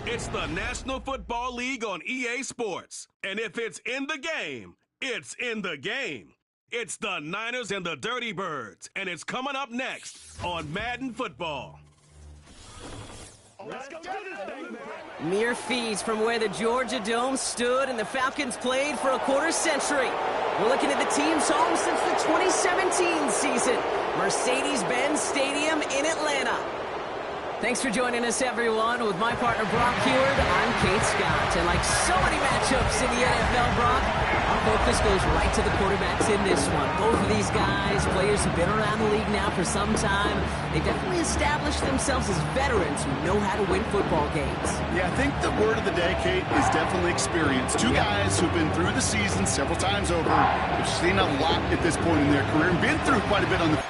It's the National Football League on EA Sports. And if it's in the game, it's in the game. It's the Niners and the Dirty Birds, and it's coming up next on Madden Football. Let's go do this thing, man. Mere feet from where the Georgia Dome stood and the Falcons played for a quarter century. We're looking at the team's home since the 2017 season, Mercedes-Benz Stadium in Atlanta. Thanks for joining us, everyone. With my partner, Brock Heward, I'm Kate Scott. And like so many matchups in the NFL, Brock, our focus goes right to the quarterbacks in this one. Both of these guys, players who've been around the league now for some time, they definitely established themselves as veterans who know how to win football games. Yeah, I think the word of the day, Kate, is definitely experience. Two guys who've been through the season several times over, have seen a lot at this point in their career, and been through quite a bit on the...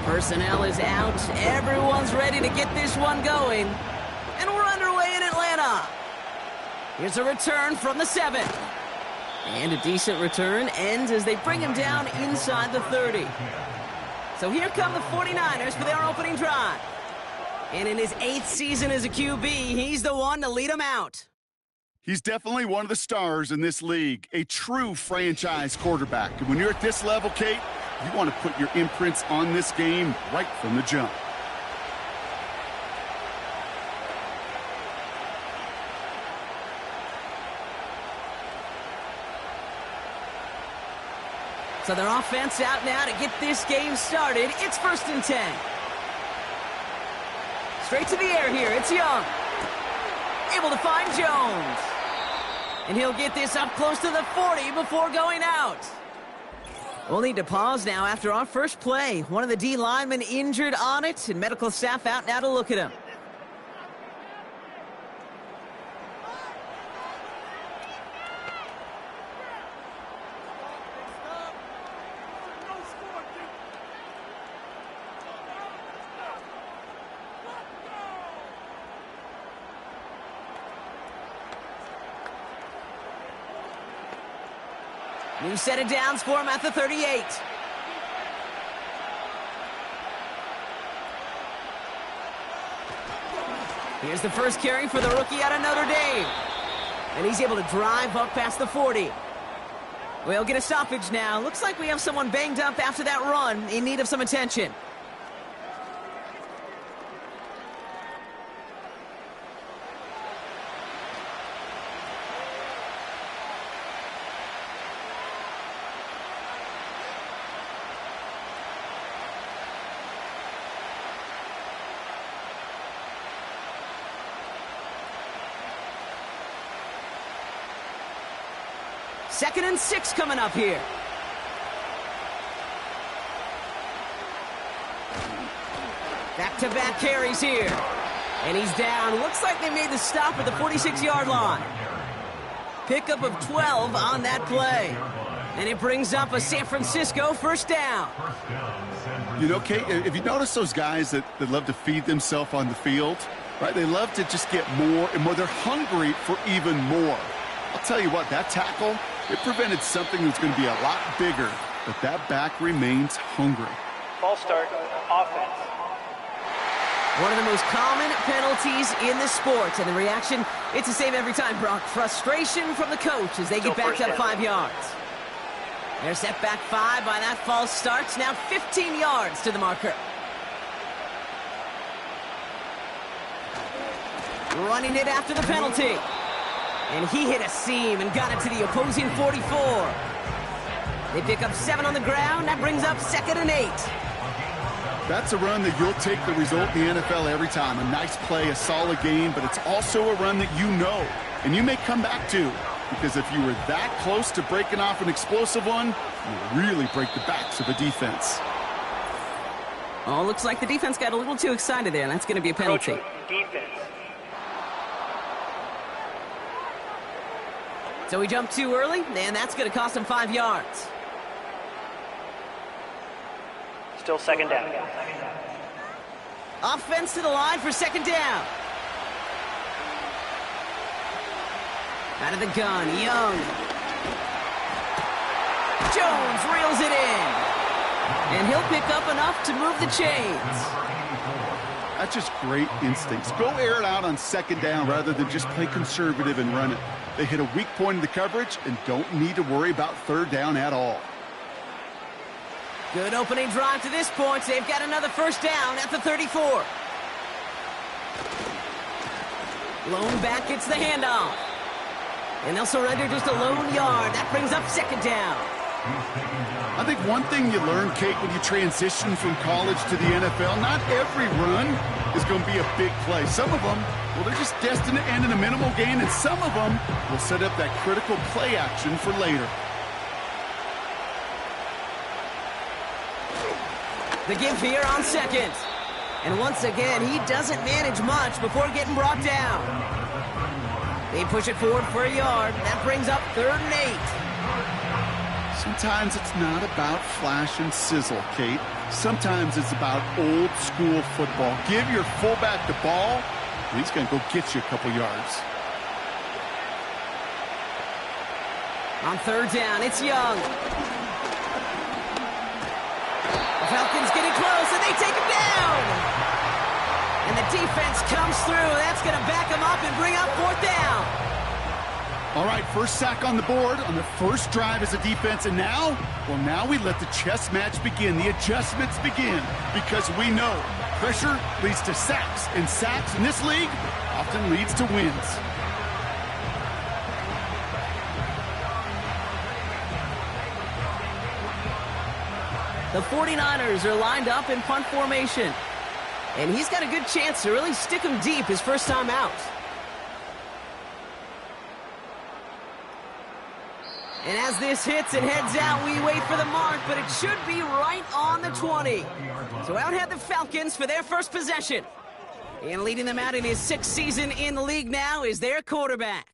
Personnel is out. Everyone's ready to get this one going. And we're underway in Atlanta. Here's a return from the 7. And a decent return ends as they bring him down inside the 30. So here come the 49ers for their opening drive. And in his 8th season as a QB, he's the one to lead them out. He's definitely one of the stars in this league, a true franchise quarterback. And when you're at this level, Kate, you want to put your imprints on this game right from the jump. So their offense out now to get this game started. It's 1st and 10. Straight to the air here. It's Young. Able to find Jones. And he'll get this up close to the 40 before going out. We'll need to pause now after our first play. One of the D linemen injured on it, and medical staff out now to look at him. New set of downs for him at the 38. Here's the first carry for the rookie out of Notre Dame. And he's able to drive up past the 40. We'll get a stoppage now. Looks like we have someone banged up after that run in need of some attention. Second and 6 coming up here. Back-to-back carries here. And he's down. Looks like they made the stop at the 46-yard line. Pickup of 12 on that play. And it brings up a San Francisco first down. You know, Kate, if you notice those guys that love to feed themselves on the field, right? They love to just get more and more. They're hungry for even more. I'll tell you what, that tackle, it prevented something that's going to be a lot bigger, but that back remains hungry. False start, offense. One of the most common penalties in the sport, and the reaction, it's the same every time, Brock. Frustration from the coach as they get backed up 5 yards. They're set back 5 by that false start. Now 15 yards to the marker. Running it after the penalty. And he hit a seam and got it to the opposing 44. They pick up 7 on the ground. That brings up 2nd and 8. That's a run that you'll take the result in the NFL every time. A nice play, a solid game, but it's also a run that you know and you may come back to, because if you were that close to breaking off an explosive one, you really break the backs of a defense. Oh, looks like the defense got a little too excited there, and that's going to be a penalty. Defense. So he jumped too early, and that's going to cost him 5 yards. Still second down. Offense to the line for second down. Out of the gun, Young. Jones reels it in. And he'll pick up enough to move the chains. That's just great instincts. Go air it out on second down rather than just play conservative and run it. They hit a weak point in the coverage and don't need to worry about third down at all. Good opening drive to this point. They've got another first down at the 34. Lone back gets the handoff. And they'll surrender just a lone yard. That brings up second down. I think one thing you learn, Kate, when you transition from college to the NFL, not every run is going to be a big play. Some of them, well, they're just destined to end in a minimal gain, and some of them will set up that critical play action for later. The give here on second. And once again, he doesn't manage much before getting brought down. They push it forward for a yard. That brings up 3rd and 8. Sometimes it's not about flash and sizzle, Kate. Sometimes it's about old school football. Give your fullback the ball, and he's going to go get you a couple yards. On 3rd down, it's Young. The Falcons getting close, and they take him down. And the defense comes through. That's going to back him up and bring up 4th down. All right, first sack on the board on the first drive as a defense. And now, well, now we let the chess match begin. The adjustments begin because we know pressure leads to sacks. And sacks in this league often leads to wins. The 49ers are lined up in punt formation. And he's got a good chance to really stick him deep his first time out. And as this hits and heads out, we wait for the mark, but it should be right on the 20. So out head the Falcons for their first possession. And leading them out in his 6th season in the league now is their quarterback.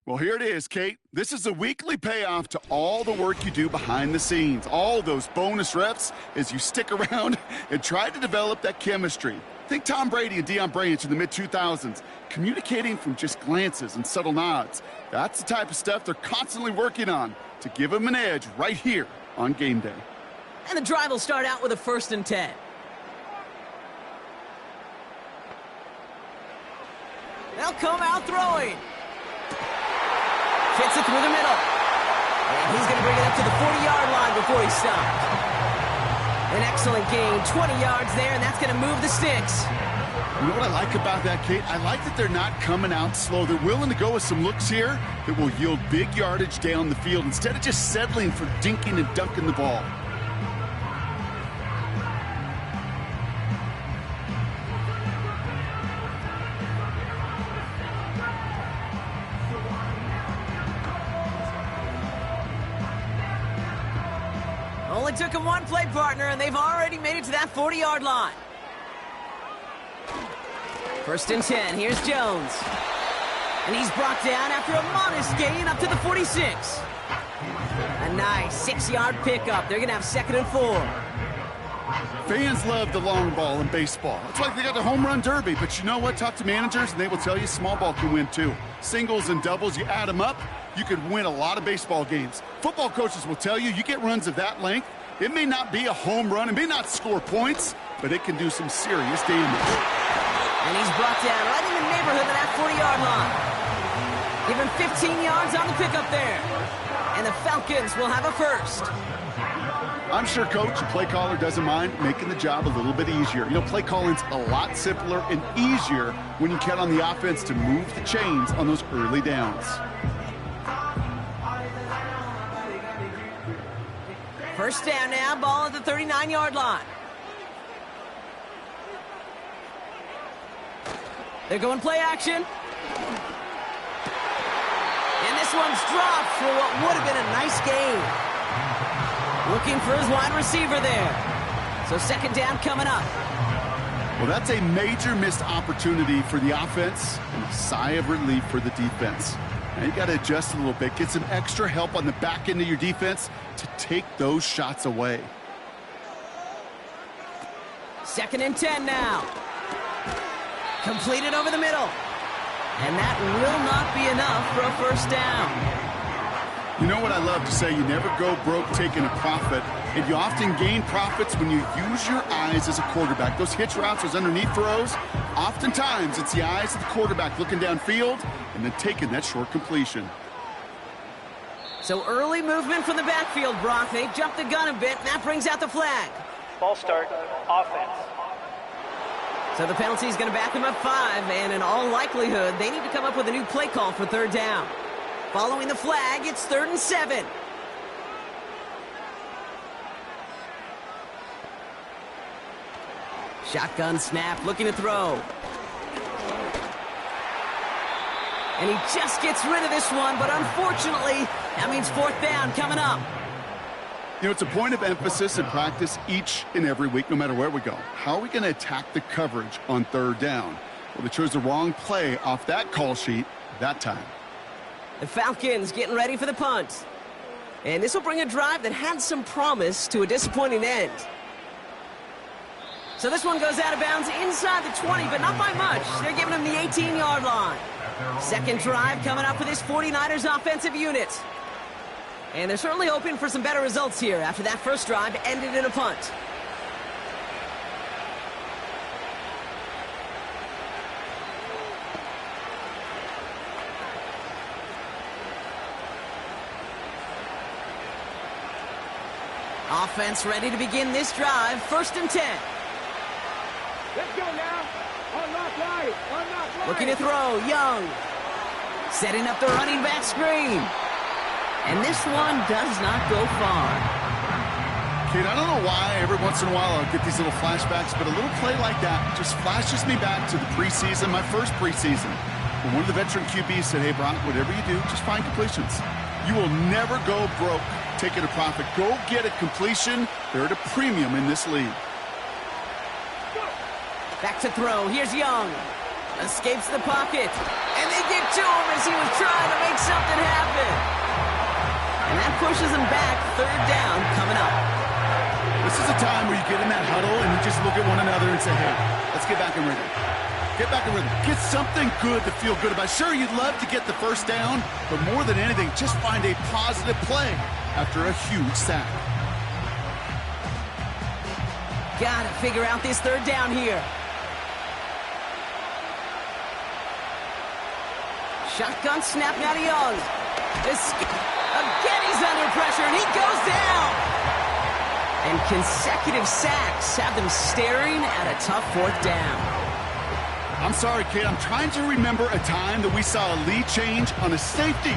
Well, here it is, Kate. This is a weekly payoff to all the work you do behind the scenes, all those bonus reps as you stick around and try to develop that chemistry. Think Tom Brady and Deion Branch in the mid-2000s, communicating from just glances and subtle nods. That's the type of stuff they're constantly working on to give them an edge right here on game day. And the drive will start out with a 1st and 10. They'll come out throwing. Hits it through the middle. And he's going to bring it up to the 40-yard line before he stopped. An excellent gain, 20 yards there, and that's going to move the sticks. You know what I like about that, Kate? I like that they're not coming out slow. They're willing to go with some looks here that will yield big yardage down the field instead of just settling for dinking and dunking the ball. Only took him one play, partner, and they've already made it to that 40-yard line. 1st and 10. Here's Jones. And he's brought down after a modest gain up to the 46. A nice 6-yard pickup. They're going to have 2nd and 4. Fans love the long ball in baseball. It's like they got the home run derby. But you know what? Talk to managers, and they will tell you small ball can win too. Singles and doubles, you add them up, you could win a lot of baseball games. Football coaches will tell you get runs of that length. It may not be a home run. It may not score points, but it can do some serious damage. And he's brought down right in the neighborhood of that 40-yard line. Give him 15 yards on the pickup there. And the Falcons will have a 1st. I'm sure Coach, the play caller, doesn't mind making the job a little bit easier. You know, play calling's a lot simpler and easier when you count on the offense to move the chains on those early downs. 1st down now, ball at the 39-yard line. They're going play action. And this one's dropped for what would have been a nice gain. Looking for his wide receiver there. So second down coming up. Well, that's a major missed opportunity for the offense and a sigh of relief for the defense. Now you got to adjust a little bit, get some extra help on the back end of your defense to take those shots away. Second and 10 now. Completed over the middle. And that will not be enough for a first down. You know what I love to say, you never go broke taking a profit, and you often gain profits when you use your eyes as a quarterback. Those hitch routes, those underneath throws, oftentimes it's the eyes of the quarterback looking downfield and then taking that short completion. So early movement from the backfield, Brock. They jumped the gun a bit, and that brings out the flag. Ball start, offense. So the penalty is going to back them up 5, and in all likelihood, they need to come up with a new play call for third down. Following the flag, it's 3rd and 7. Shotgun snap, looking to throw. And he just gets rid of this one, but unfortunately, that means 4th down coming up. You know, it's a point of emphasis in practice each and every week, no matter where we go. How are we going to attack the coverage on third down? Well, they chose the wrong play off that call sheet that time. The Falcons getting ready for the punt. And this will bring a drive that had some promise to a disappointing end. So this one goes out of bounds inside the 20, but not by much. They're giving him the 18-yard line. Second drive coming up for this 49ers offensive unit. And they're certainly hoping for some better results here after that first drive ended in a punt. Offense ready to begin this drive. 1st and 10. Let's go now. Unlock right. Unlock right. Looking to throw. Young. Setting up the running back screen. And this one does not go far. Kate, I don't know why every once in a while I'll get these little flashbacks, but a little play like that just flashes me back to the preseason, my first preseason. When one of the veteran QBs said, hey, Brock, whatever you do, just find completions. You will never go broke taking a profit. Go get a completion. They're at a premium in this league. Back to throw. Here's Young. Escapes the pocket. And they get to him as he was trying to make something happen. And that pushes him back. 3rd down coming up. This is a time where you get in that huddle and you just look at one another and say, hey, let's get back in rhythm. Get back in rhythm. Get something good to feel good about. Sure, you'd love to get the first down, but more than anything, just find a positive play after a huge sack. Got to figure out this 3rd down here. Shotgun snap now to Young. Again, he's under pressure, and he goes down. And consecutive sacks have them staring at a tough 4th down. I'm sorry, kid. I'm trying to remember a time that we saw a lead change on a safety.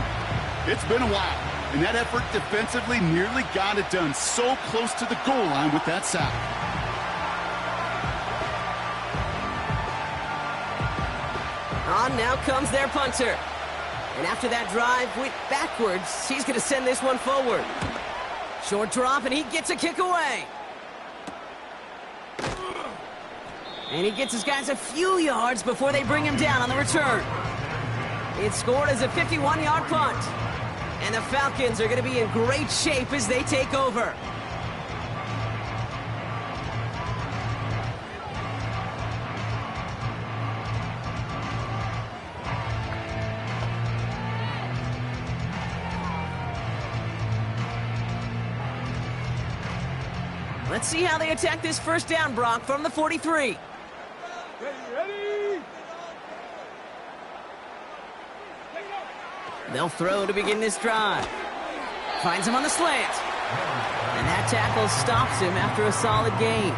It's been a while, and that effort defensively nearly got it done. So close to the goal line with that sack. On now comes their punter. And after that drive went backwards, he's going to send this one forward. Short drop, and he gets a kick away. And he gets his guys a few yards before they bring him down on the return. It's scored as a 51-yard punt. And the Falcons are going to be in great shape as they take over. Let's see how they attack this first down, Brock, from the 43. Ready. They'll throw to begin this drive. Finds him on the slant. And that tackle stops him after a solid gain.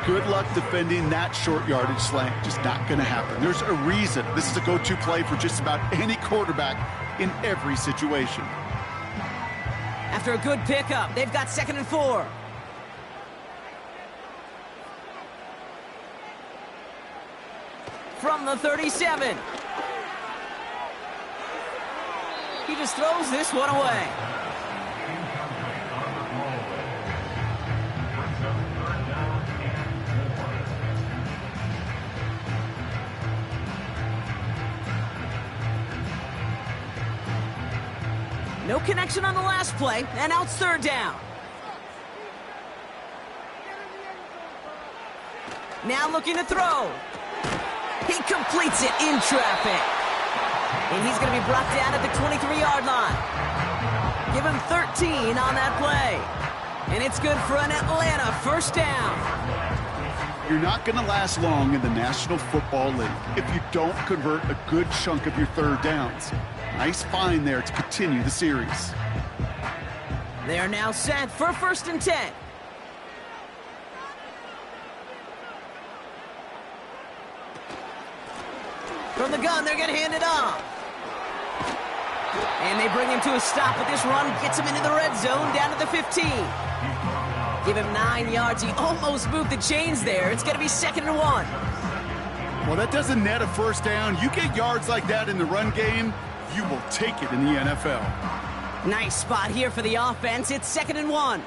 Good luck defending that short yardage slant. Just not going to happen. There's a reason this is a go-to play for just about any quarterback in every situation. After a good pickup, they've got 2nd and 4. From the 37. He just throws this one away. No connection on the last play, and now it's third down. Now looking to throw. He completes it in traffic. And he's going to be brought down at the 23-yard line. Give him 13 on that play. And it's good for an Atlanta first down. You're not going to last long in the National Football League if you don't convert a good chunk of your third downs. Nice find there to continue the series. They are now set for 1st and 10. From the gun, they're going to hand it off. And they bring him to a stop with this run. Gets him into the red zone down to the 15. Give him 9 yards. He almost moved the chains there. It's going to be 2nd and 1. Well, that doesn't net a first down. You get yards like that in the run game, you will take it in the NFL. Nice spot here for the offense. It's 2nd and 1.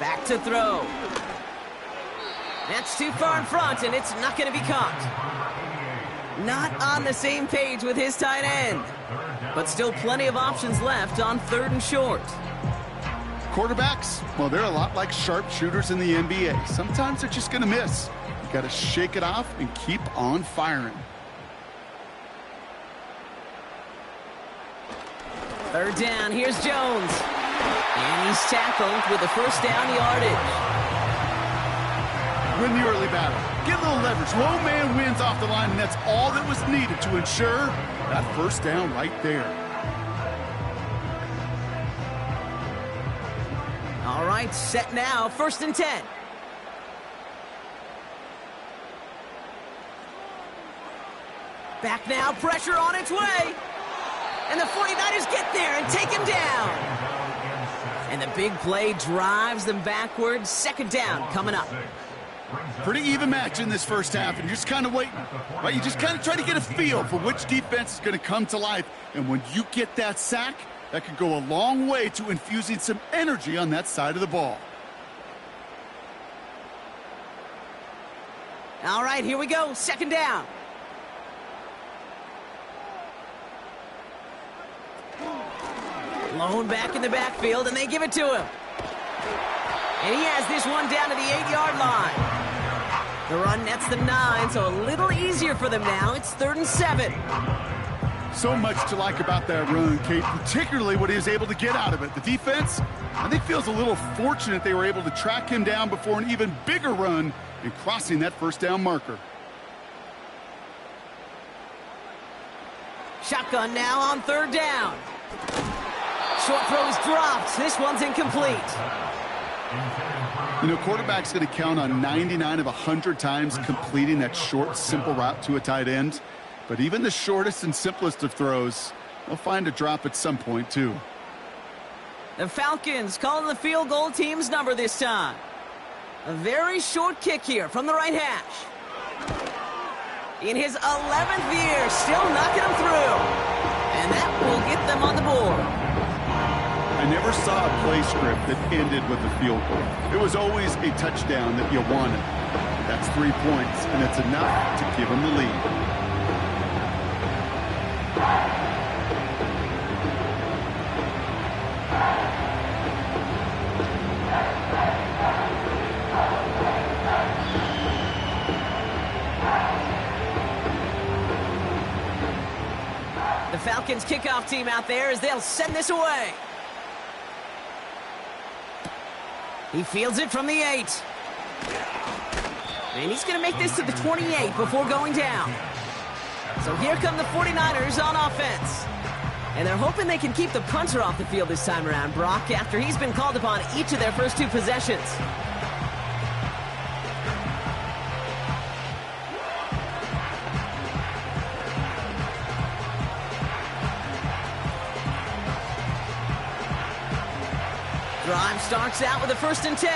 Back to throw. That's too far in front, and it's not going to be caught. Not on the same page with his tight end. But still plenty of options left on 3rd and short. Quarterbacks, well, they're a lot like sharpshooters in the NBA. Sometimes they're just going to miss. You got to shake it off and keep on firing. 3rd down, here's Jones. And he's tackled with the first down yardage. Win the early battle. Get a little leverage. Low man wins off the line, and that's all that was needed to ensure that first down right there. All right, set now, 1st and 10. Back now, pressure on its way. And the 49ers get there and take him down. And the big play drives them backwards. 2nd down coming up. Pretty even match in this first half, and you're just kind of waiting, right? You just kind of try to get a feel for which defense is going to come to life. And when you get that sack, that could go a long way to infusing some energy on that side of the ball. All right, here we go. 2nd down. Lone back in the backfield, and they give it to him. And he has this one down to the 8-yard line. The run nets the 9, so a little easier for them now. It's 3rd and 7. So much to like about that run, Kate, particularly what he was able to get out of it. The defense, I think, feels a little fortunate they were able to track him down before an even bigger run and crossing that first down marker. Shotgun now on 3rd down. Short throw's dropped. This one's incomplete. You know, quarterback's going to count on 99 of 100 times completing that short, simple route to a tight end. But even the shortest and simplest of throws, they'll find a drop at some point, too. The Falcons calling the field goal team's number this time. A very short kick here from the right hash. In his 11th year, still knocking them through. And that will get them on the board. I never saw a play script that ended with a field goal. It was always a touchdown that you wanted. That's 3 points, and it's enough to give them the lead. The Falcons kickoff team out there as they'll send this away. He fields it from the 8. And he's going to make this to the 28 before going down. So here come the 49ers on offense. And they're hoping they can keep the punter off the field this time around, Brock, after he's been called upon each of their first 2 possessions. Drive starts out with a 1st and 10.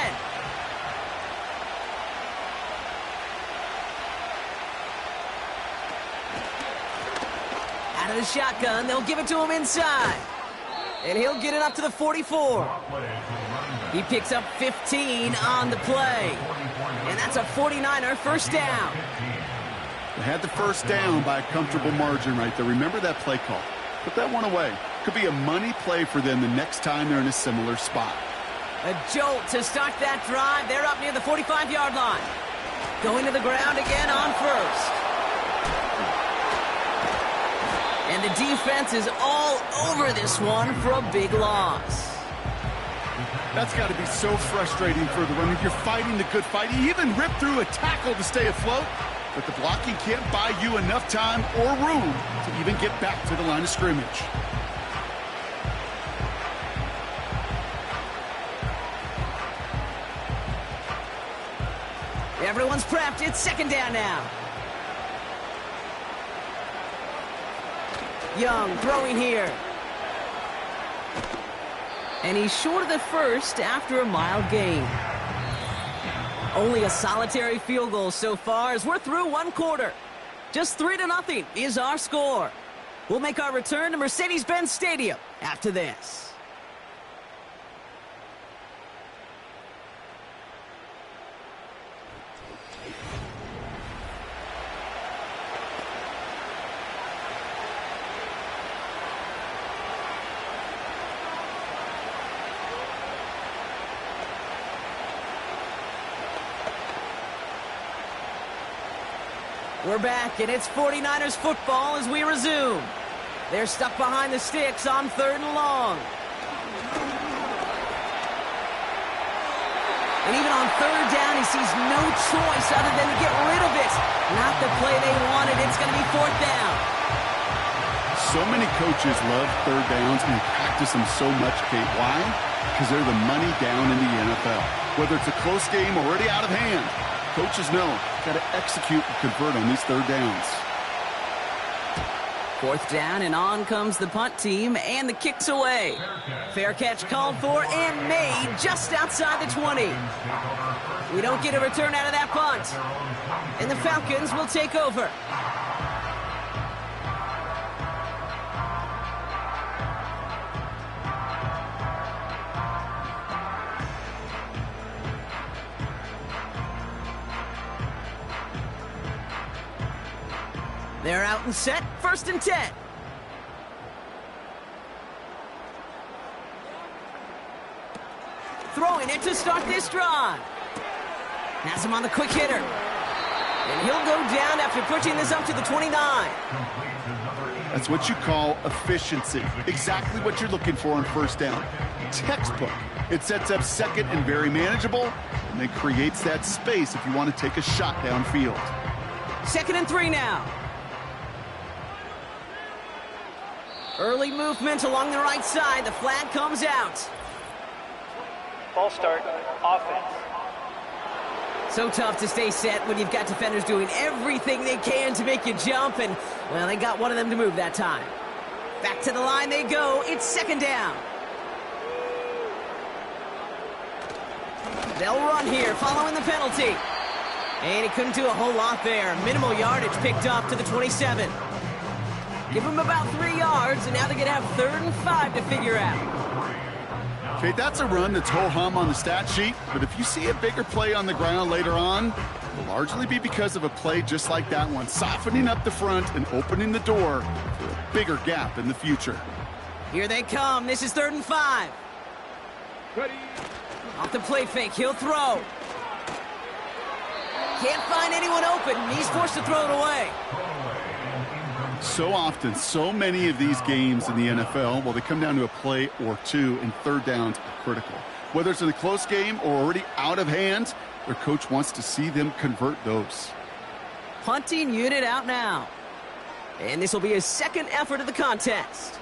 Out of the shotgun, they'll give it to him inside. And he'll get it up to the 44. He picks up 15 on the play. And that's a 49er first down. They had the first down by a comfortable margin right there. Remember that play call. Put that one away. Could be a money play for them the next time they're in a similar spot. A jolt to start that drive. They're up near the 45-yard line. Going to the ground again on first. And the defense is all over this one for a big loss. That's got to be so frustrating for the runner. You're fighting the good fight. You even rip through a tackle to stay afloat, but the blocking can't buy you enough time or room to even get back to the line of scrimmage. Everyone's prepped. It's second down now. Young throwing here. And he's short of the first after a mild gain. Only a solitary field goal so far as we're through one quarter. Just 3-0 is our score. We'll make our return to Mercedes-Benz Stadium after this. We're back, and it's 49ers football as we resume. They're stuck behind the sticks on 3rd and long. And even on 3rd down, he sees no choice other than to get rid of it. Not the play they wanted. It's going to be 4th down. So many coaches love 3rd downs and practice them so much, Kate. Why? Because they're the money down in the NFL. Whether it's a close game or already out of hand, coaches know, got to execute and convert on these 3rd downs. 4th down, and on comes the punt team, and the kick's away. Fair catch called for and made just outside the 20. We don't get a return out of that punt. And the Falcons will take over. They're out and set, 1st and 10. Throwing it to start this drive. Has him on the quick hitter. And he'll go down after pushing this up to the 29. That's what you call efficiency. Exactly what you're looking for on 1st down. Textbook. It sets up 2nd and very manageable, and then creates that space if you want to take a shot downfield. 2nd and 3 now. Early movement along the right side. The flag comes out. False start, offense. So tough to stay set when you've got defenders doing everything they can to make you jump, and, well, they got one of them to move that time. Back to the line they go. It's 2nd down. They'll run here following the penalty. And he couldn't do a whole lot there. Minimal yardage picked up to the 27. Give them about 3 yards, and now they're going to have 3rd and 5 to figure out. Okay, that's a run that's ho-hum on the stat sheet, but if you see a bigger play on the ground later on, it'll largely be because of a play just like that one, softening up the front and opening the door for a bigger gap in the future. Here they come. This is 3rd and 5. Ready. Off the play fake, he'll throw. Can't find anyone open. He's forced to throw it away. So often, so many of these games in the NFL, well, they come down to a play or two, and 3rd downs are critical. Whether it's in a close game or already out of hand, their coach wants to see them convert those. Punting unit out now. And this will be his 2nd effort of the contest.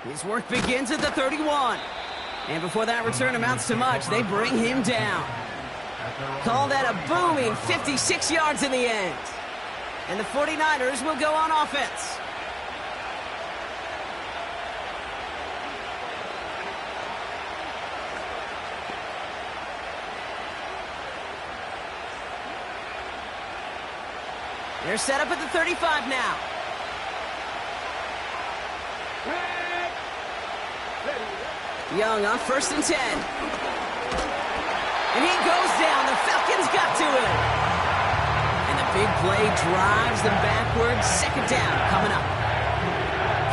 His work begins at the 31. And before that return amounts to much, they bring him down. Call that a booming 56 yards in the end. And the 49ers will go on offense. They're set up at the 35 now. Young on 1st and 10. And he goes down. The Falcons got to him. And the big play drives them backwards. Second down coming up.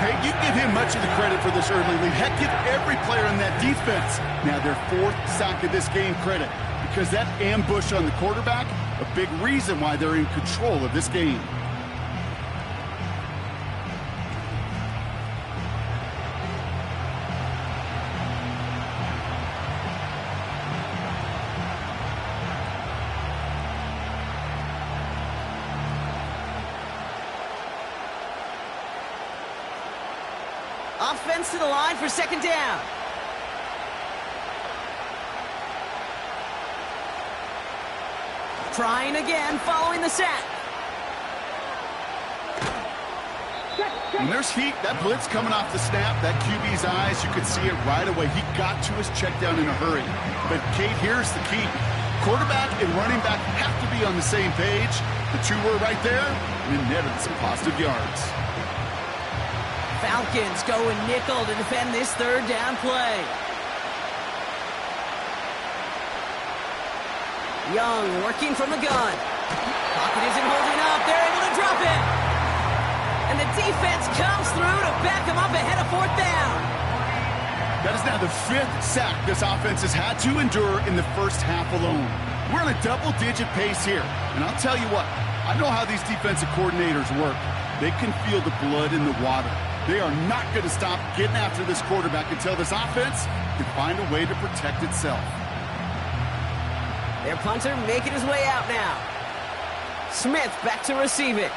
Hey, you give him much of the credit for this early lead. Heck, give every player in that defense now their fourth sack of this game credit. Because that ambush on the quarterback, a big reason why they're in control of this game. Offense to the line for second down. Trying again, following the sack. When there's heat, that blitz coming off the snap, that QB's eyes, you could see it right away. He got to his check down in a hurry. But, Kate, here's the key. Quarterback and running back have to be on the same page. The two were right there, and it netted some positive yards. Falcons going nickel to defend this third down play. Young working from the gun. Pocket isn't holding up. They're able to drop it. And the defense comes through to back them up ahead of fourth down. That is now the fifth sack this offense has had to endure in the first half alone. We're on a double-digit pace here. And I'll tell you what, I know how these defensive coordinators work. They can feel the blood in the water. They are not going to stop getting after this quarterback until this offense can find a way to protect itself. Their punter making his way out now. Smith back to receive it.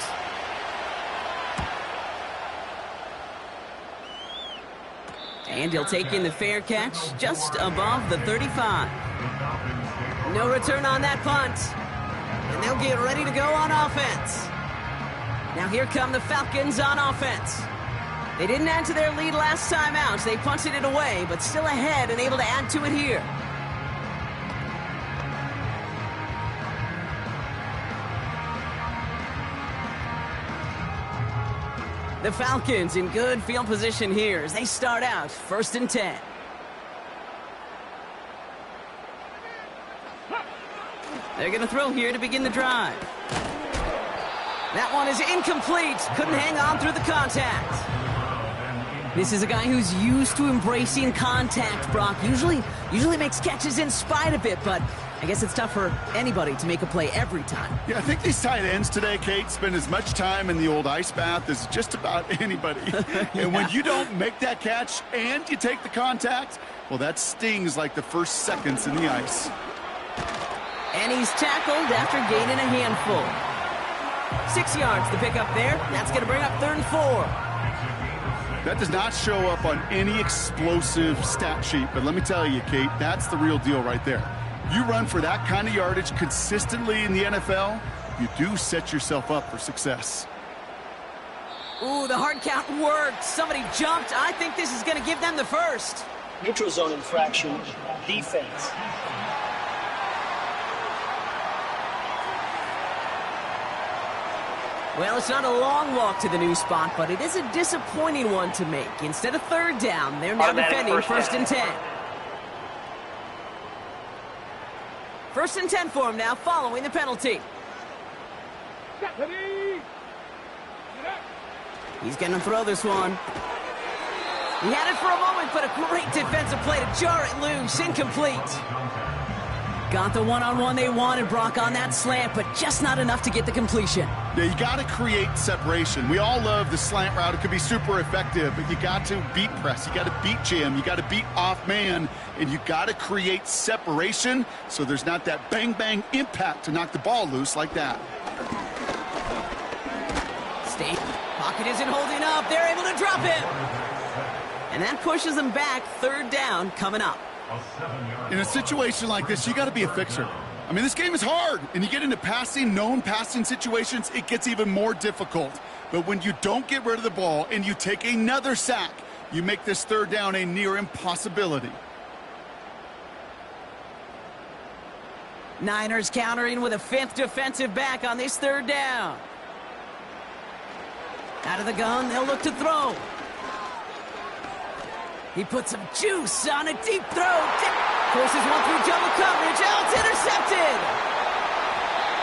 And he'll take in the fair catch just above the 35. No return on that punt. And they'll get ready to go on offense. Now here come the Falcons on offense. They didn't add to their lead last time out. They punted it away, but still ahead and able to add to it here. The Falcons in good field position here as they start out 1st and 10. They're going to throw here to begin the drive. That one is incomplete. Couldn't hang on through the contact. This is a guy who's used to embracing contact, Brock. Usually makes catches in spite of it, but I guess it's tough for anybody to make a play every time. Yeah, I think these tight ends today, Kate, spend as much time in the old ice bath as just about anybody. And when you don't make that catch and you take the contact, well, that stings like the first seconds in the ice. And he's tackled after gaining a handful. 6 yards to pick up there. That's going to bring up 3rd and 4. That does not show up on any explosive stat sheet, but let me tell you, Kate, that's the real deal right there. You run for that kind of yardage consistently in the NFL, you do set yourself up for success. Ooh, the hard count worked. Somebody jumped. I think this is going to give them the first. Neutral zone infraction, defense. Well, it's not a long walk to the new spot, but it is a disappointing one to make. Instead of 3rd down, they're now defending 1st and 10. 1st and 10 for him now, following the penalty. He's going to throw this one. He had it for a moment, but a great defensive play to jar it loose. Incomplete. Got the one-on-one they wanted, Brock, on that slant, but just not enough to get the completion. Yeah, you got to create separation. We all love the slant route. It could be super effective, but you got to beat press. You got to beat jam. You got to beat off man, and you got to create separation so there's not that bang-bang impact to knock the ball loose like that. State pocket isn't holding up. They're able to drop it. And that pushes them back. 3rd down coming up. In a situation like this, you got to be a fixer. I mean, this game is hard, and you get into known passing situations, it gets even more difficult. But when you don't get rid of the ball and you take another sack, you make this 3rd down a near impossibility. Niners countering with a 5th defensive back on this 3rd down. Out of the gun, they'll look to throw. He put some juice on a deep throw. Forces one through double coverage. Oh, it's intercepted!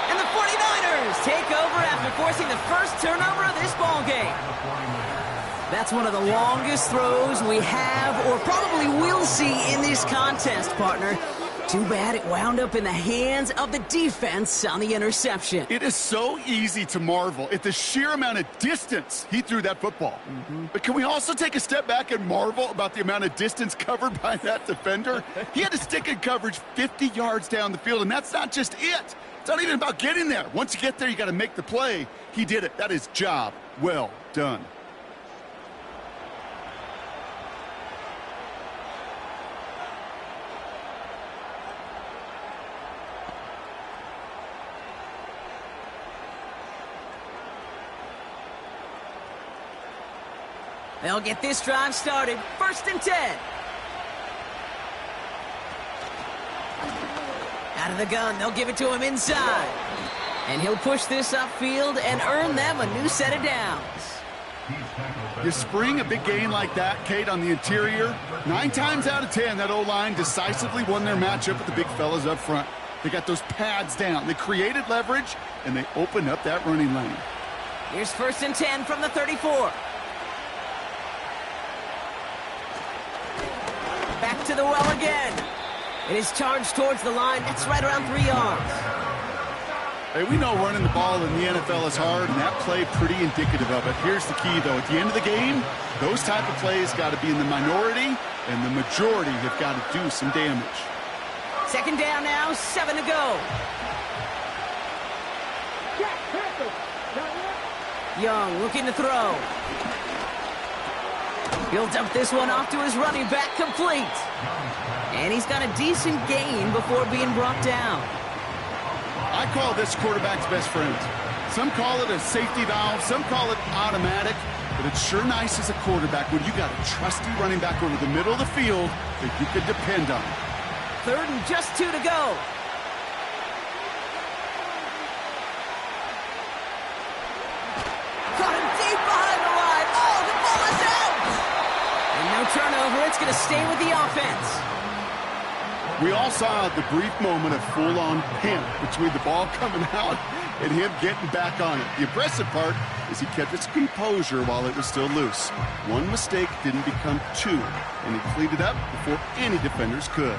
And the 49ers take over after forcing the first turnover of this ballgame. That's one of the longest throws we have or probably will see in this contest, partner. Too bad it wound up in the hands of the defense on the interception. It is so easy to marvel at the sheer amount of distance he threw that football. But can we also take a step back and marvel about the amount of distance covered by that defender? He had to stick in coverage 50 yards down the field, and that's not just it. It's not even about getting there. Once you get there, you got to make the play. He did it. That is job well done. They'll get this drive started. 1st and 10. Out of the gun, they'll give it to him inside. And he'll push this upfield and earn them a new set of downs. You spring a big gain like that, Kate, on the interior. 9 times out of 10, that O-line decisively won their matchup with the big fellas up front. They got those pads down. They created leverage, and they opened up that running lane. Here's 1st and 10 from the 34. Back to the well again. It is charged towards the line. That's right around 3 yards. Hey, we know running the ball in the NFL is hard, and that play pretty indicative of it. Here's the key, though. At the end of the game, those type of plays got to be in the minority, and the majority have got to do some damage. 2nd down now, 7 to go. Young looking to throw. He'll dump this one off to his running back, complete. And he's got a decent gain before being brought down. I call this quarterback's best friend. Some call it a safety valve, some call it automatic, but it's sure nice as a quarterback when you got a trusty running back over the middle of the field that you can depend on. 3rd and just 2 to go. Got him deep behind the line. Oh, the ball is out! And no turnover. It's going to stay with the offense. We all saw the brief moment of full-on panic between the ball coming out and him getting back on it. The impressive part is he kept his composure while it was still loose. One mistake didn't become 2, and he cleaned it up before any defenders could.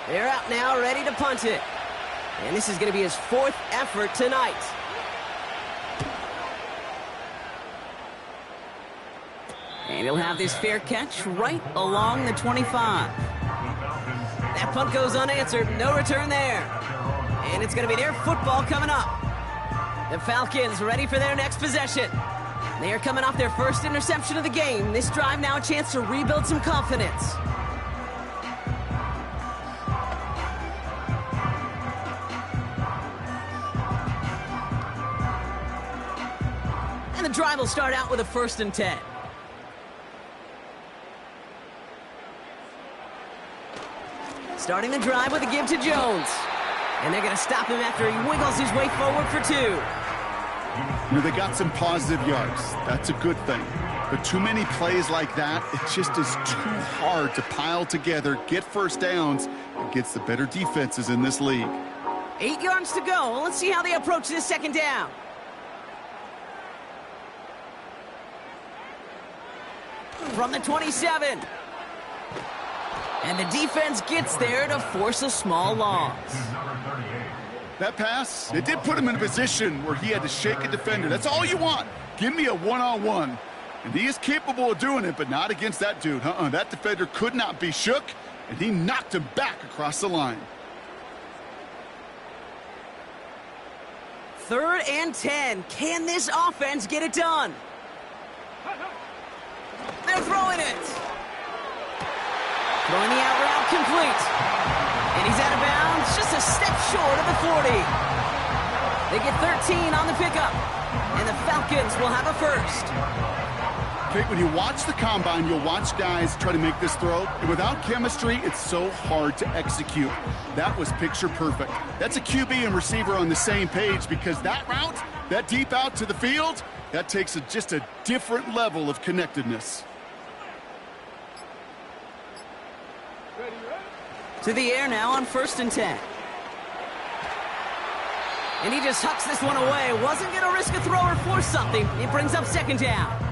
They're out now, ready to punt it. And this is going to be his 4th effort tonight. And he'll have this fair catch right along the 25. That punt goes unanswered. No return there. And it's going to be their football coming up. The Falcons ready for their next possession. They are coming off their first interception of the game. This drive now a chance to rebuild some confidence. The drive will start out with a 1st and 10. Starting the drive with a give to Jones. And they're going to stop him after he wiggles his way forward for 2. You know, they got some positive yards. That's a good thing. But too many plays like that, it just is too hard to pile together, get first downs, against the better defenses in this league. 8 yards to go. Let's see how they approach this 2nd down. From the 27. And the defense gets there to force a small loss. That pass, it did put him in a position where he had to shake a defender. That's all you want. Give me a one-on-one. And he is capable of doing it, but not against that dude. That defender could not be shook, and he knocked him back across the line. 3rd and 10. Can this offense get it done? They're throwing it. Throwing the out route complete. And he's out of bounds, just a step short of the 40. They get 13 on the pickup. And the Falcons will have a 1st. Kate, when you watch the combine, you'll watch guys try to make this throw, and without chemistry, it's so hard to execute. That was picture perfect. That's a QB and receiver on the same page, because that route, that deep out to the field, that takes just a different level of connectedness. To the air now on 1st and 10. And he just hucks this one away. Wasn't going to risk a throw or force something. It brings up 2nd down.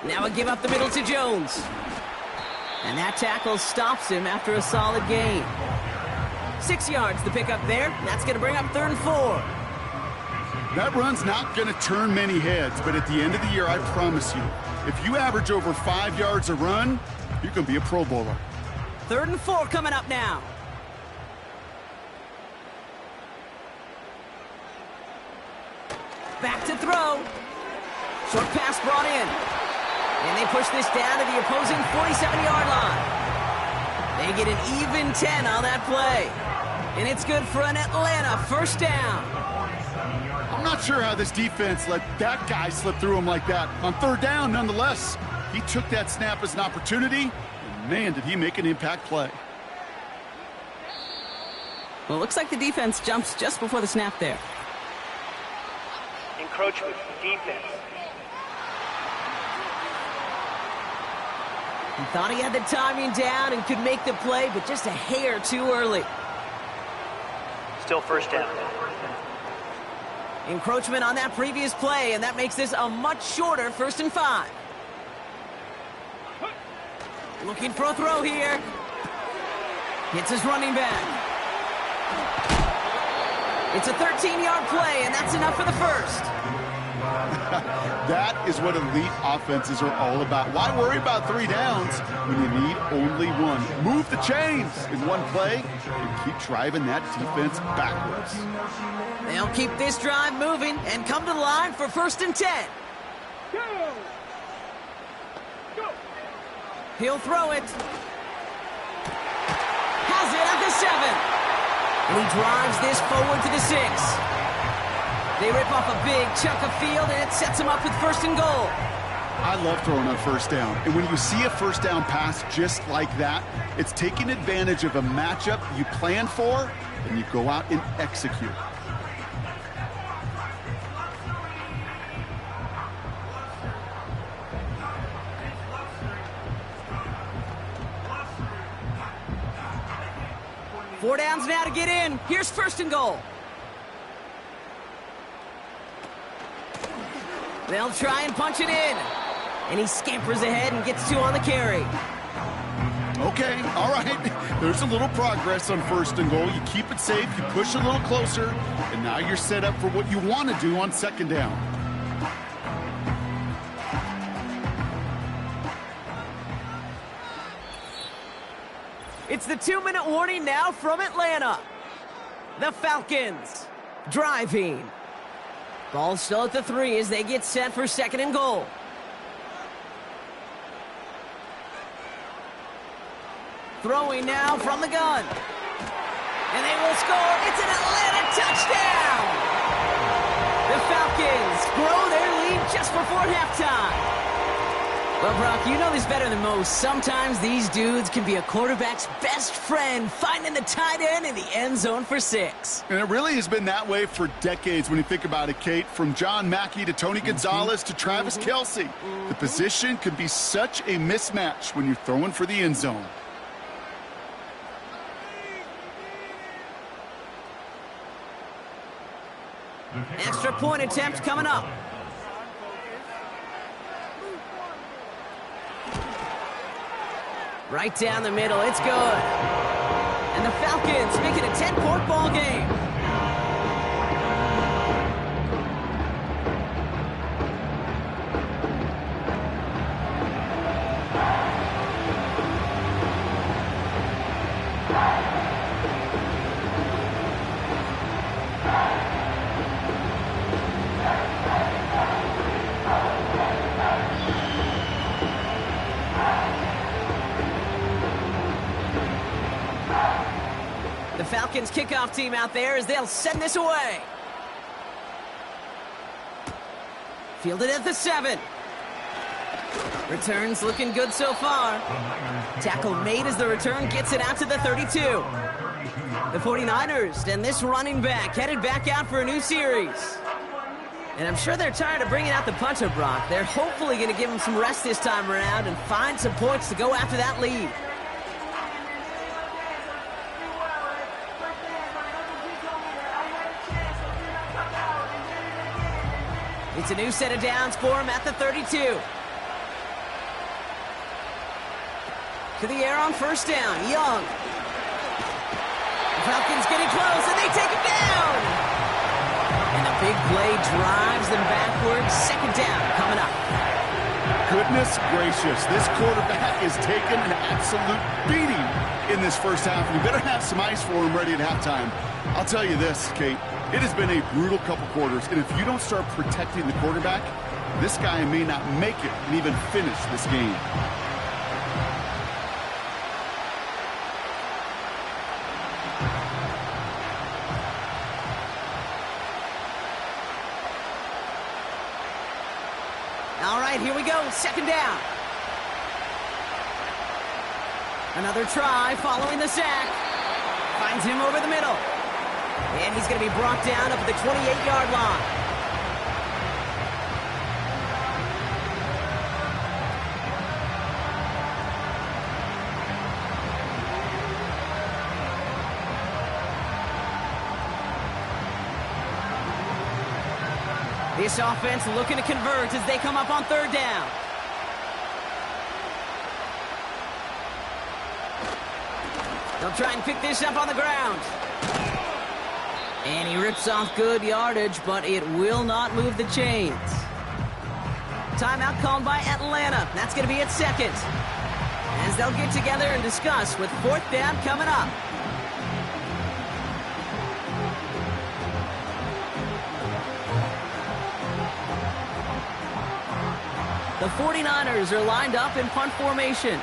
Now a give up the middle to Jones. And that tackle stops him after a solid gain. 6 yards the pickup there. That's going to bring up 3rd and 4. That run's not going to turn many heads, but at the end of the year, I promise you, if you average over 5 yards a run, you can be a Pro Bowler. 3rd and 4 coming up now. Back to throw. Short pass brought in. And they push this down to the opposing 47-yard line. They get an even 10 on that play. And it's good for an Atlanta 1st down. I'm not sure how this defense let that guy slip through him like that. On 3rd down, nonetheless, he took that snap as an opportunity, and man, did he make an impact play. Well, it looks like the defense jumps just before the snap there. Encroachment, defense. He thought he had the timing down and could make the play, but just a hair too early. Still 1st down. Encroachment on that previous play, and that makes this a much shorter 1st and 5. Looking for a throw here. Hits his running back. It's a 13-yard play, and that's enough for the 1st. That is what elite offenses are all about. Why worry about 3 downs when you need only one? Move the chains in one play and keep driving that defense backwards. They'll keep this drive moving and come to the line for 1st and 10. Go. He'll throw it. Has it at the 7. And he drives this forward to the 6. They rip off a big chunk of field, and it sets them up with 1st and goal. I love throwing on 1st down. And when you see a 1st down pass just like that, it's taking advantage of a matchup you plan for, and you go out and execute. Four downs now to get in. Here's 1st and goal. They'll try and punch it in. And he scampers ahead and gets 2 on the carry. Okay, all right. There's a little progress on 1st and goal. You keep it safe, you push a little closer, and now you're set up for what you want to do on 2nd down. It's the 2-minute warning now from Atlanta. The Falcons driving. Ball still at the 3 as they get set for 2nd and goal. Throwing now from the gun. And they will score. It's an Atlanta touchdown. The Falcons grow their lead just before halftime. Well, Brock, you know this better than most. Sometimes these dudes can be a quarterback's best friend, finding the tight end in the end zone for 6. And it really has been that way for decades when you think about it, Kate. From John Mackey to Tony Gonzalez to Travis Kelce. The position can be such a mismatch when you're throwing for the end zone. Extra point attempt coming up. Right down the middle, it's good. And the Falcons make it a 10-point ball game. Falcons kickoff team out there as they'll send this away. Fielded at the 7. Returns looking good so far. Tackle made as the return gets it out to the 32. The 49ers and this running back headed back out for a new series. And I'm sure they're tired of bringing out the punter, Brock. They're hopefully going to give him some rest this time around and find some points to go after that lead. It's a new set of downs for him at the 32. To the air on first down, Young. The Falcons getting close, and they take him down! And the big play drives them backwards. Second down coming up. Goodness gracious, this quarterback is taking an absolute beating in this first half. You better have some ice for him ready at halftime. I'll tell you this, Kate, it has been a brutal couple quarters, and if you don't start protecting the quarterback, this guy may not make it and even finish this game. All right, here we go. Second down. Another try following the sack. Finds him over the middle. And he's going to be brought down up at the 28-yard line. This offense looking to convert as they come up on third down. They'll try and pick this up on the ground. And he rips off good yardage, but it will not move the chains. Timeout called by Atlanta. That's going to be its second. As they'll get together and discuss with fourth down coming up. The 49ers are lined up in punt formation.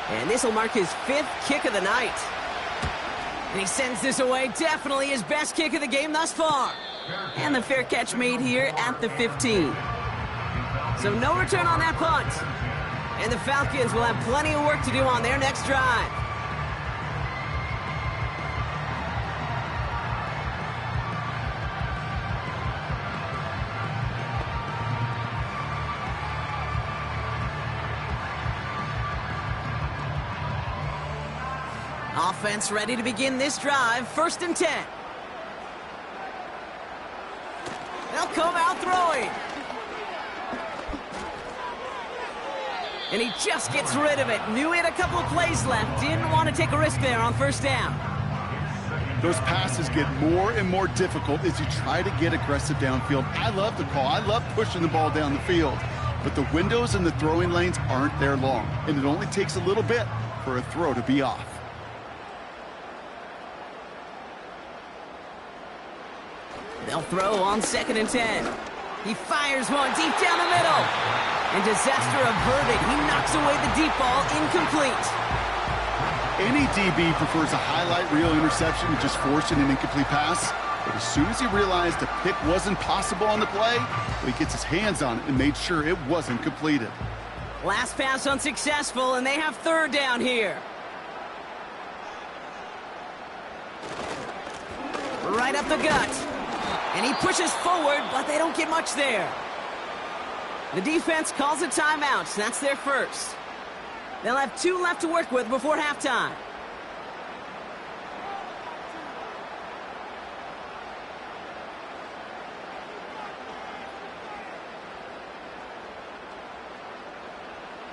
And this will mark his 5th kick of the night. And he sends this away. Definitely his best kick of the game thus far. And the fair catch made here at the 15. So no return on that punt. And the Falcons will have plenty of work to do on their next drive. Offense ready to begin this drive. 1st and 10. They'll come out throwing. And he just gets rid of it. Knew he had a couple of plays left. Didn't want to take a risk there on first down. Those passes get more and more difficult as you try to get aggressive downfield. I love the call. I love pushing the ball down the field. But the windows in the throwing lanes aren't there long. And it only takes a little bit for a throw to be off. They'll throw on 2nd and 10. He fires one deep down the middle. And disaster averted. He knocks away the deep ball, incomplete. Any DB prefers a highlight reel interception to just forcing an incomplete pass. But as soon as he realized a pick wasn't possible on the play, he gets his hands on it and made sure it wasn't completed. Last pass unsuccessful, and they have third down here. Right up the gut. And he pushes forward, but they don't get much there. The defense calls a timeout. That's their first. They'll have 2 left to work with before halftime.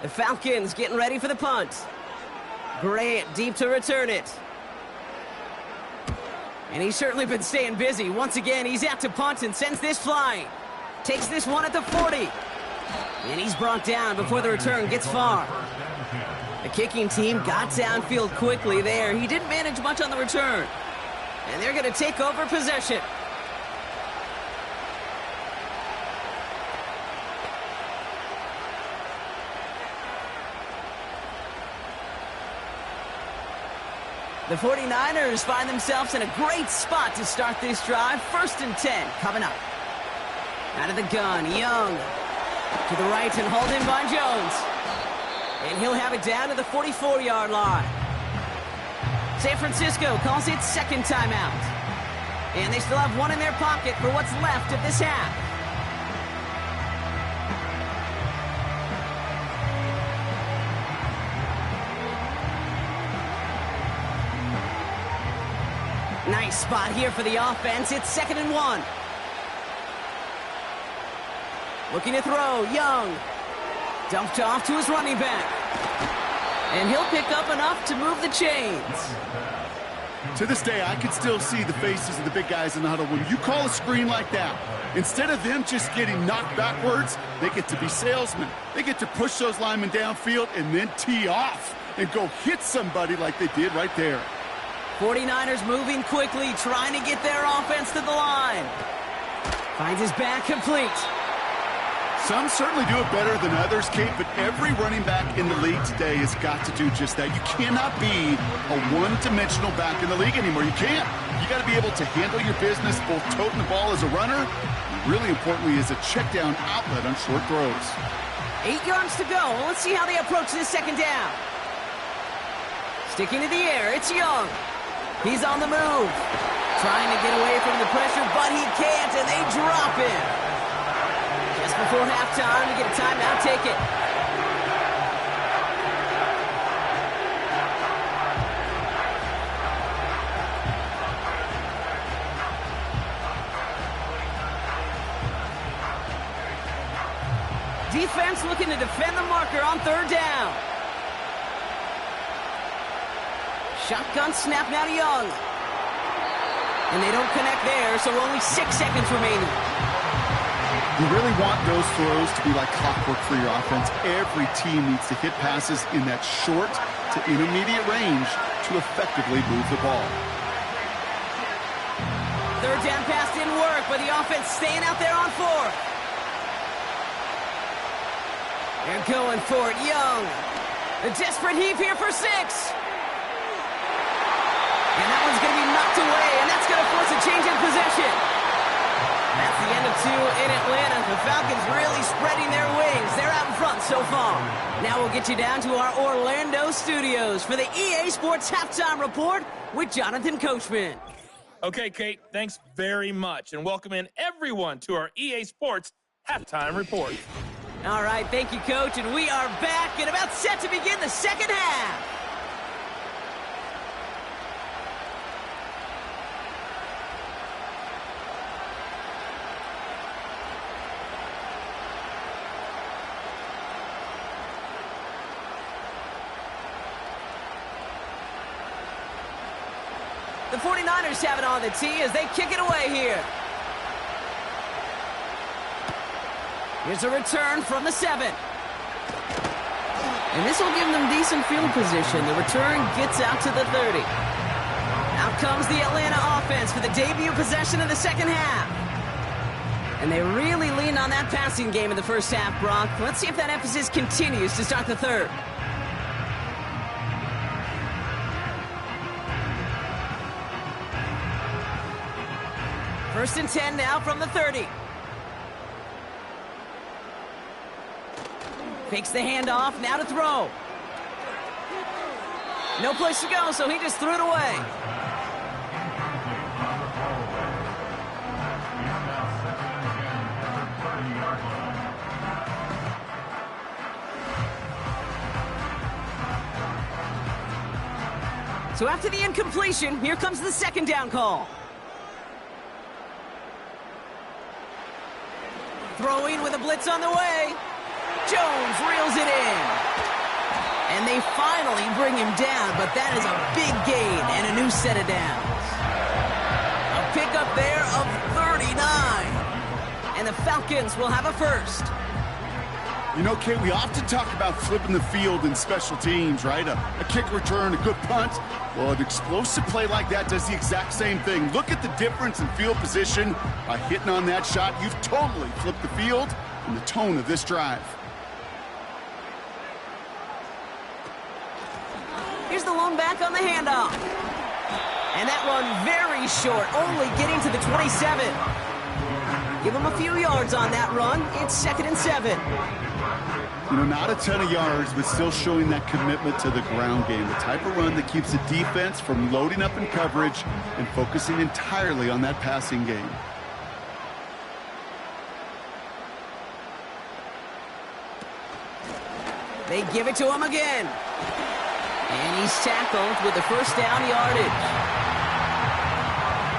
The Falcons getting ready for the punt. Grant deep to return it. And he's certainly been staying busy. Once again, he's out to punt and sends this flying. Takes this one at the 40. And he's brought down before the return gets far. The kicking team got downfield quickly there. He didn't manage much on the return. And they're going to take over possession. The 49ers find themselves in a great spot to start this drive. 1st and 10 coming up. Out of the gun, Young. To the right and hauled in by Jones. And he'll have it down to the 44-yard line. San Francisco calls it second timeout. And they still have one in their pocket for what's left of this half. Nice spot here for the offense. It's 2nd and 1. Looking to throw, Young. Dumped off to his running back. And he'll pick up enough to move the chains. To this day, I can still see the faces of the big guys in the huddle. When you call a screen like that, instead of them just getting knocked backwards, they get to be salesmen. They get to push those linemen downfield and then tee off and go hit somebody like they did right there. 49ers moving quickly, trying to get their offense to the line. Finds his back complete. Some certainly do it better than others, Kate, but every running back in the league today has got to do just that. You cannot be a one-dimensional back in the league anymore. You can't. You got to be able to handle your business, both toting the ball as a runner, and really importantly as a check-down outlet on short throws. 8 yards to go. Let's see how they approach this second down. Sticking to the air, it's Young. He's on the move. Trying to get away from the pressure, but he can't, and they drop him. Just before halftime to get a timeout, take it. Defense looking to defend the marker on 3rd down. Shotgun snap now to Young. And they don't connect there, so only 6 seconds remaining. You really want those throws to be like clockwork for your offense. Every team needs to hit passes in that short to intermediate range to effectively move the ball. 3rd down pass didn't work, but the offense staying out there on 4th. They're going for it, Young. A desperate heave here for 6. And that one's going to be knocked away, and that's going to force a change in possession. That's the end of 2 in Atlanta. The Falcons really spreading their wings. They're out in front so far. Now we'll get you down to our Orlando studios for the EA Sports Halftime Report with Jonathan Coachman. Okay, Kate, thanks very much. And welcome in everyone to our EA Sports Halftime Report. All right, thank you, Coach. And we are back and about set to begin the second half. The 49ers have it on the tee as they kick it away here. Here's a return from the 7. And this will give them decent field position. The return gets out to the 30. Out comes the Atlanta offense for the debut possession of the second half. And they really leaned on that passing game in the first half, Brock. Let's see if that emphasis continues to start the third. First and 10 now from the 30. Fakes the handoff, now to throw. No place to go, so he just threw it away. So after the incompletion, here comes the second down call. Throwing with a blitz on the way. Jones reels it in. And they finally bring him down, but that is a big gain and a new set of downs. A pickup there of 39. And the Falcons will have a first. You know, Kate, we often talk about flipping the field in special teams, right? A kick return, a good punt. Well, an explosive play like that does the exact same thing. Look at the difference in field position. By hitting on that shot, you've totally flipped the field and the tone of this drive. Here's the lone back on the handoff. And that run very short, only getting to the 27. Give him a few yards on that run. It's 2nd and 7. You know, not a ton of yards, but still showing that commitment to the ground game. The type of run that keeps the defense from loading up in coverage and focusing entirely on that passing game. They give it to him again. And he's tackled with the first down yardage.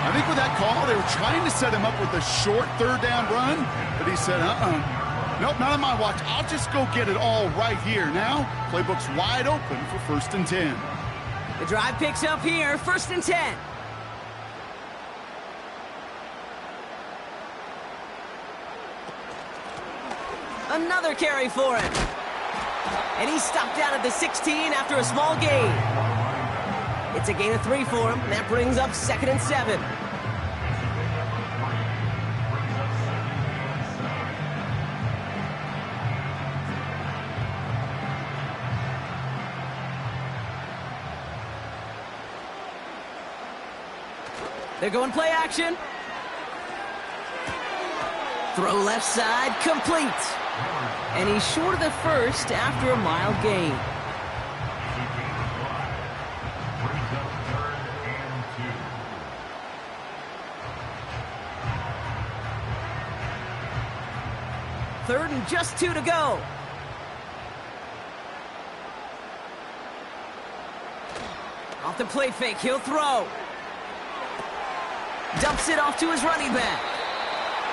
I think with that call, they were trying to set him up with a short 3rd down run, but he said, nope, not on my watch. I'll just go get it all right here. Now, playbook's wide open for 1st and 10. The drive picks up here, 1st and 10. Another carry for him. And he's stopped down at the 16 after a small gain. It's a gain of 3 for him. That brings up 2nd and 7. They're going play action. Throw left side, complete. And he's short of the first after a mild gain. Third and just 2 to go. Off the play fake, he'll throw. Dumps it off to his running back.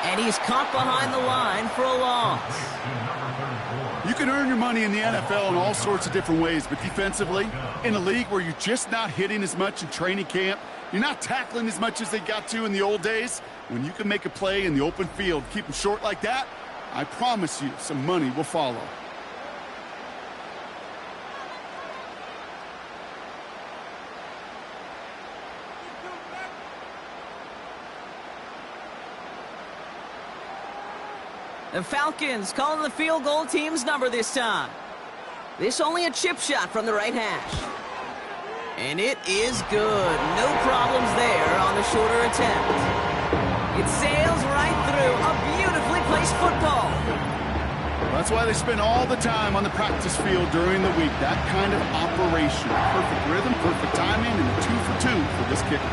And he's caught behind the line for a loss. You can earn your money in the NFL in all sorts of different ways, but defensively, in a league where you're just not hitting as much in training camp, you're not tackling as much as they got to in the old days, when you can make a play in the open field, keep them short like that, I promise you some money will follow. The Falcons calling the field goal team's number this time. This only a chip shot from the right hash. And it is good. No problems there on the shorter attempt. It sails right through a beautifully placed football. That's why they spend all the time on the practice field during the week. That kind of operation. Perfect rhythm, perfect timing, and a 2 for 2 for this kicker.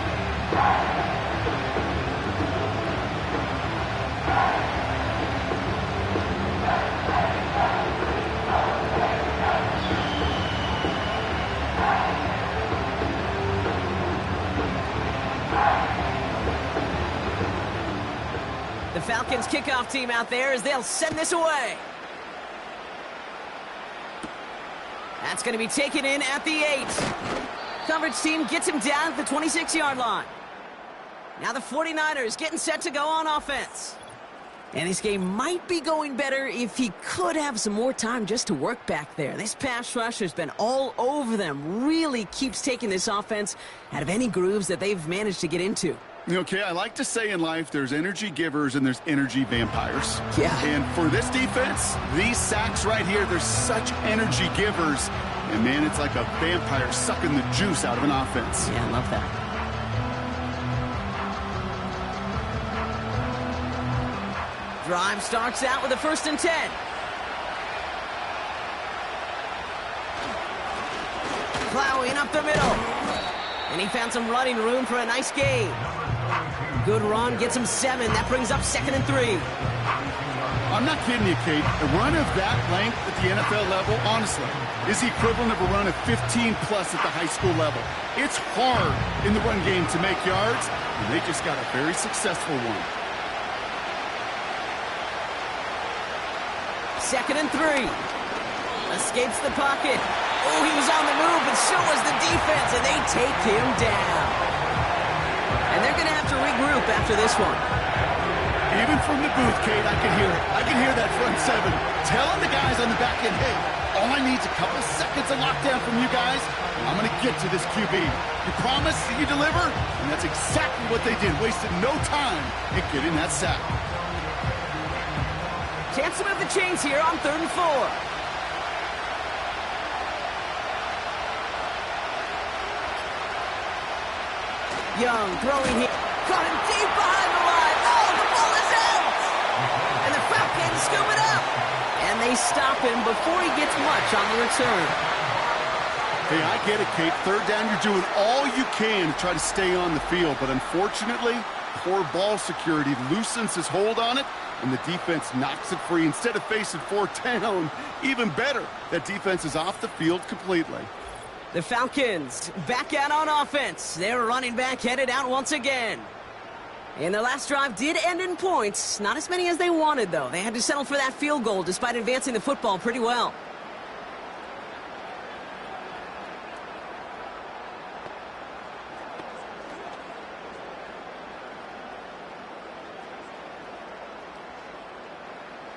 The Falcons kickoff team out there as they'll send this away. That's going to be taken in at the 8. Coverage team gets him down at the 26-yard line. Now the 49ers getting set to go on offense. And this game might be going better if he could have some more time just to work back there. This pass rush has been all over them. Really keeps taking this offense out of any grooves that they've managed to get into. Okay, I like to say in life there's energy givers and there's energy vampires. Yeah. And for this defense, these sacks right here, they're such energy givers. And, man, it's like a vampire sucking the juice out of an offense. Yeah, I love that. Drive starts out with a 1st and 10. Plowing up the middle. And he found some running room for a nice gain. Good run, gets him 7. That brings up 2nd and 3. I'm not kidding you, Kate. A run of that length at the NFL level, honestly, is the equivalent of a run of 15-plus at the high school level. It's hard in the run game to make yards, and they just got a very successful one. 2nd and 3. Escapes the pocket. Oh, he was on the move, but so was the defense, and they take him down. And they're going to have to regroup after this one. Even from the booth, Kate, I can hear it. I can hear that front 7 telling the guys on the back end, hey, all I need is a couple seconds of lockdown from you guys, and I'm going to get to this QB. You promise that you deliver? And that's exactly what they did. Wasted no time in getting that sack. Chance to move the chains here on 3rd and 4. Young throwing here. Caught him deep behind the line. Oh, the ball is out! And the Falcons scoop it up. And they stop him before he gets much on the return. Hey, I get it, Kate. Third down, you're doing all you can to try to stay on the field. But unfortunately, poor ball security loosens his hold on it, and the defense knocks it free. Instead of facing fourth down, even better, that defense is off the field completely. The Falcons back out on offense. Their running back headed out once again. And their last drive did end in points. Not as many as they wanted, though. They had to settle for that field goal despite advancing the football pretty well.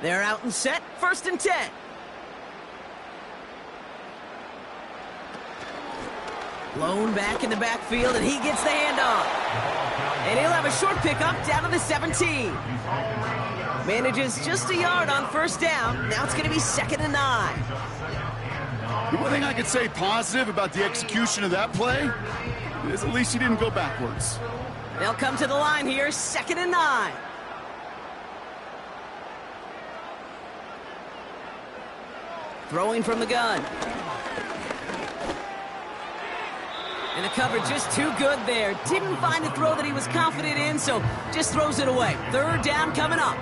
They're out and set. 1st and 10. Blown back in the backfield, and he gets the handoff. And he'll have a short pickup down to the 17. Manages just a yard on 1st down. Now it's going to be 2nd and 9. The one thing I could say positive about the execution of that play is at least he didn't go backwards. They'll come to the line here, 2nd and 9. Throwing from the gun. And the coverage just too good there. Didn't find a throw that he was confident in, so just throws it away. 3rd down coming up.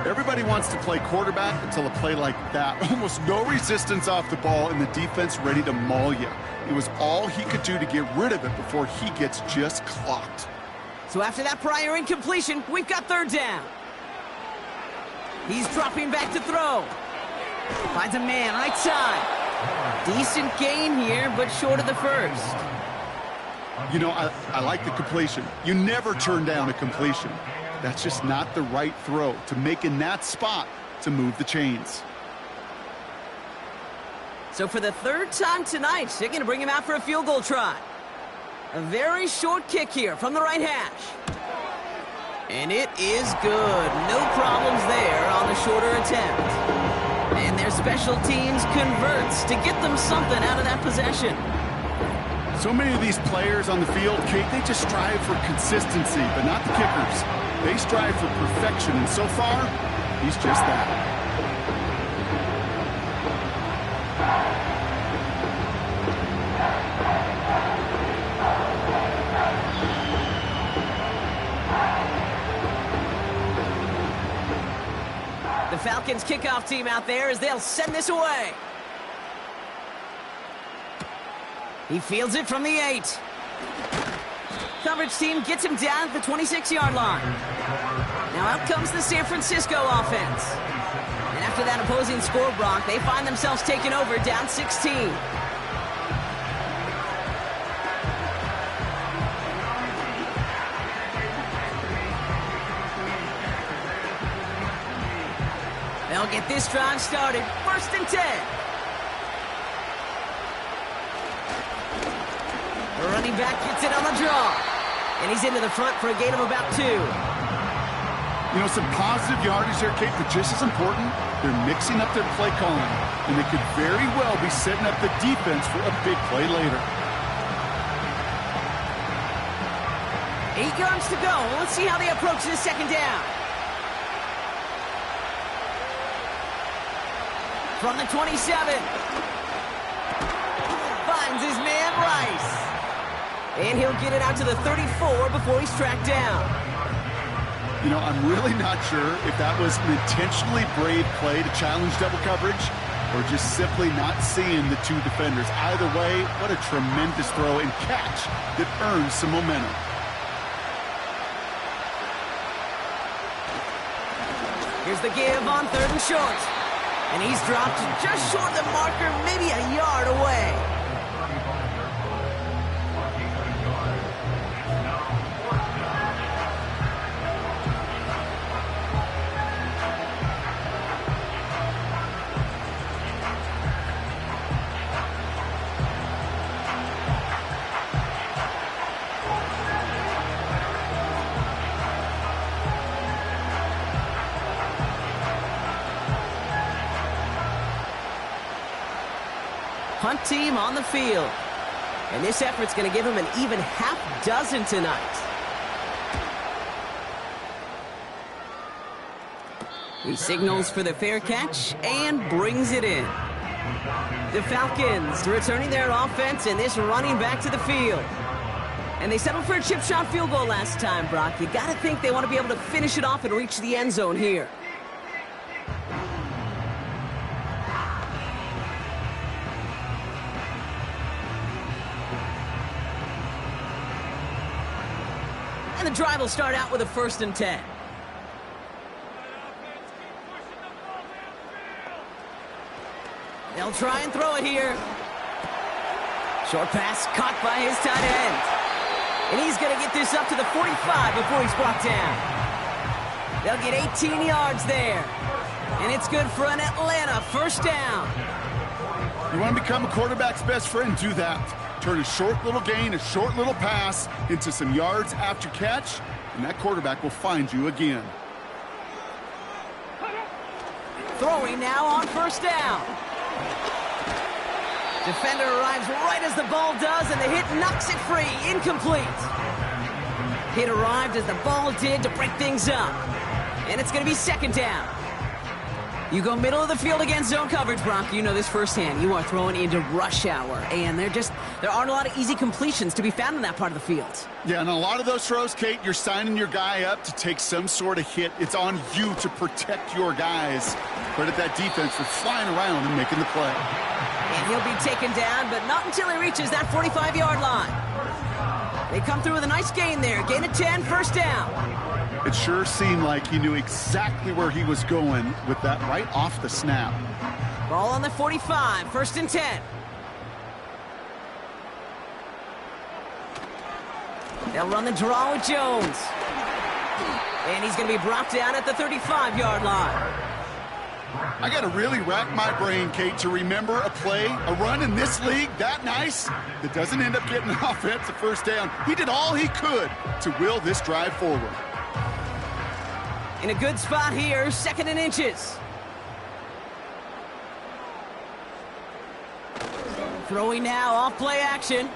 Everybody wants to play quarterback until a play like that. Almost no resistance off the ball and the defense ready to maul you. It was all he could do to get rid of it before he gets just clocked. So after that prior incompletion, we've got 3rd down. He's dropping back to throw. Finds a man, right side. Decent gain here, but short of the 1st. You know, I like the completion. You never turn down a completion. That's just not the right throw to make in that spot to move the chains. So for the 3rd time tonight, they're going to bring him out for a field goal try. A very short kick here from the right hash. And it is good. No problems there on the shorter attempt. And their special teams converts to get them something out of that possession. So many of these players on the field, Kate, they just strive for consistency, but not the kickers. They strive for perfection, and so far, he's just that. The Falcons kickoff team out there as they'll send this away. He fields it from the 8. Coverage team gets him down at the 26-yard line. Now out comes the San Francisco offense. And after that opposing score, Brock, they find themselves taking over down 16. They'll get this drive started. 1st and 10. The running back gets it on the draw. And he's into the front for a gain of about 2. You know, some positive yardage there, Kate, but just as important, they're mixing up their play calling. And they could very well be setting up the defense for a big play later. 8 yards to go. Let's see how they approach this 2nd down. From the 27. Finds his man Rice. And he'll get it out to the 34 before he's tracked down. You know, I'm really not sure if that was an intentionally brave play to challenge double coverage or just simply not seeing the 2 defenders. Either way, what a tremendous throw and catch that earns some momentum. Here's the give on 3rd and short. And he's dropped just short of the marker, maybe a yard away. Punt team on the field. And this effort's going to give him an even half dozen tonight. He signals for the fair catch and brings it in. The Falcons returning their offense and this running back to the field. And they settled for a chip shot field goal last time, Brock. You got to think they want to be able to finish it off and reach the end zone here. And the drive will start out with a 1st and 10. They'll try and throw it here. Short pass caught by his tight end. And he's going to get this up to the 45 before he's brought down. They'll get 18 yards there. And it's good for an Atlanta 1st down. You want to become a quarterback's best friend? Do that. Turn a short little gain, a short little pass into some yards after catch, and that quarterback will find you again. Throwing now on 1st down. Defender arrives right as the ball does, and the hit knocks it free. Incomplete. Hit arrived as the ball did to break things up. And it's going to be 2nd down. You go middle of the field against zone coverage, Brock. You know this firsthand. You are throwing into rush hour, and there aren't a lot of easy completions to be found in that part of the field. Yeah, and a lot of those throws, Kate, you're signing your guy up to take some sort of hit. It's on you to protect your guys. Credit that defense for flying around and making the play. And he'll be taken down, but not until he reaches that 45-yard line. They come through with a nice gain there. Gain of 10, 1st down. It sure seemed like he knew exactly where he was going with that right off the snap. Ball on the 45, 1st and 10. They'll run the draw with Jones. And he's going to be brought down at the 35-yard line. I got to really rack my brain, Kate, to remember a play, a run in this league that nice that doesn't end up getting an offensive 1st down. He did all he could to will this drive forward. In a good spot here, 2nd and inches. Throwing now, off play action.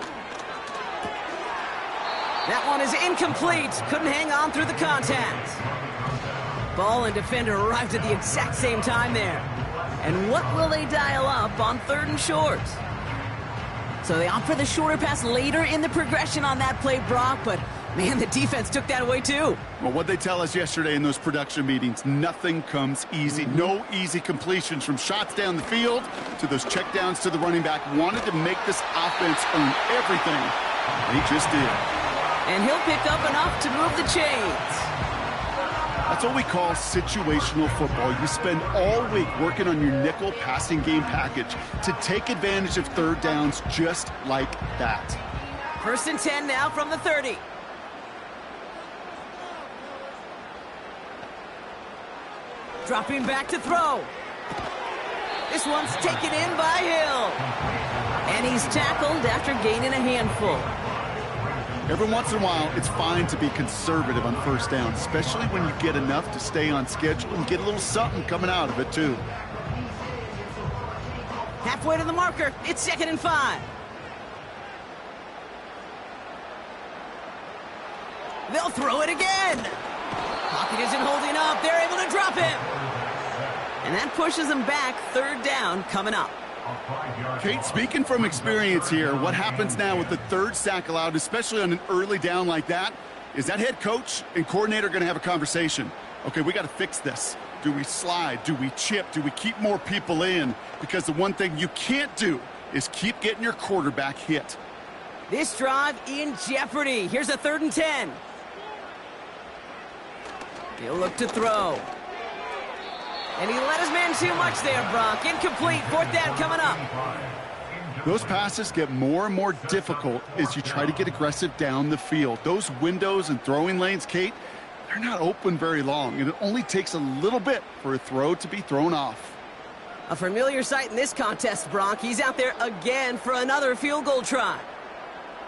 That one is incomplete. Couldn't hang on through the contact. Ball and defender arrived at the exact same time there. And what will they dial up on 3rd and short? So they opt for the shorter pass later in the progression on that play, Brock, but man, the defense took that away too. Well, what they tell us yesterday in those production meetings, nothing comes easy. No easy completions from shots down the field to those checkdowns to the running back. Wanted to make this offense earn everything. They just did. And he'll pick up enough to move the chains. That's what we call situational football. You spend all week working on your nickel passing game package to take advantage of 3rd downs just like that. 1st and 10 now from the 30. Dropping back to throw. This one's taken in by Hill. And he's tackled after gaining a handful. Every once in a while, it's fine to be conservative on 1st down, especially when you get enough to stay on schedule and get a little something coming out of it, too. Halfway to the marker. It's 2nd and 5. They'll throw it again. Pocket isn't holding up. They're able to drop him. And that pushes them back. 3rd down coming up. Kate, speaking from experience here, what happens now with the 3rd sack allowed, especially on an early down like that, is that head coach and coordinator going to have a conversation. Okay, we got to fix this. Do we slide? Do we chip? Do we keep more people in? Because the one thing you can't do is keep getting your quarterback hit. This drive in jeopardy. Here's a 3rd and 10. He'll look to throw. And he let his man too much there, Brock. Incomplete. 4th down coming up. Those passes get more and more difficult as you try to get aggressive down the field. Those windows and throwing lanes, Kate, they're not open very long, and it only takes a little bit for a throw to be thrown off. A familiar sight in this contest, Brock. He's out there again for another field goal try.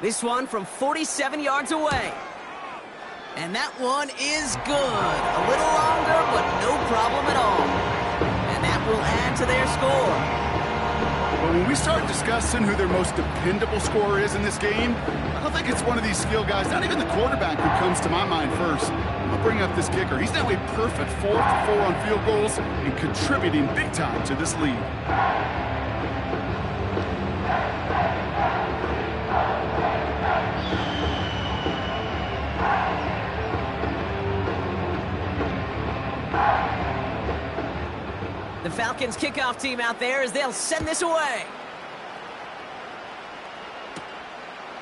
This one from 47 yards away. And that one is good. A little longer, but no problem at all. And that will add to their score. when we start discussing who their most dependable scorer is in this game, I don't think it's one of these skill guys, not even the quarterback, who comes to my mind first. I'll bring up this kicker. He's now a perfect 4 for 4 on field goals and contributing big time to this lead. The Falcons kickoff team out there as they'll send this away.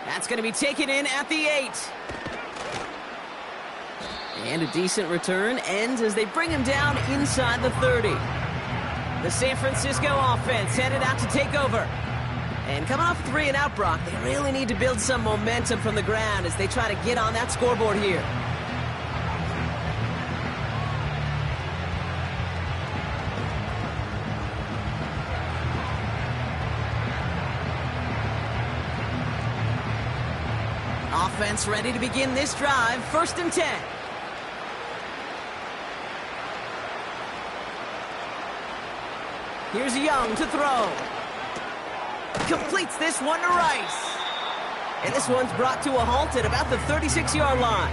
That's going to be taken in at the 8. And a decent return ends as they bring him down inside the 30. The San Francisco offense headed out to take over. And coming off 3 and out, Brock, they really need to build some momentum from the ground as they try to get on that scoreboard here. Offense ready to begin this drive. 1st and 10. Here's Young to throw. Completes this one to Rice. And this one's brought to a halt at about the 36-yard line.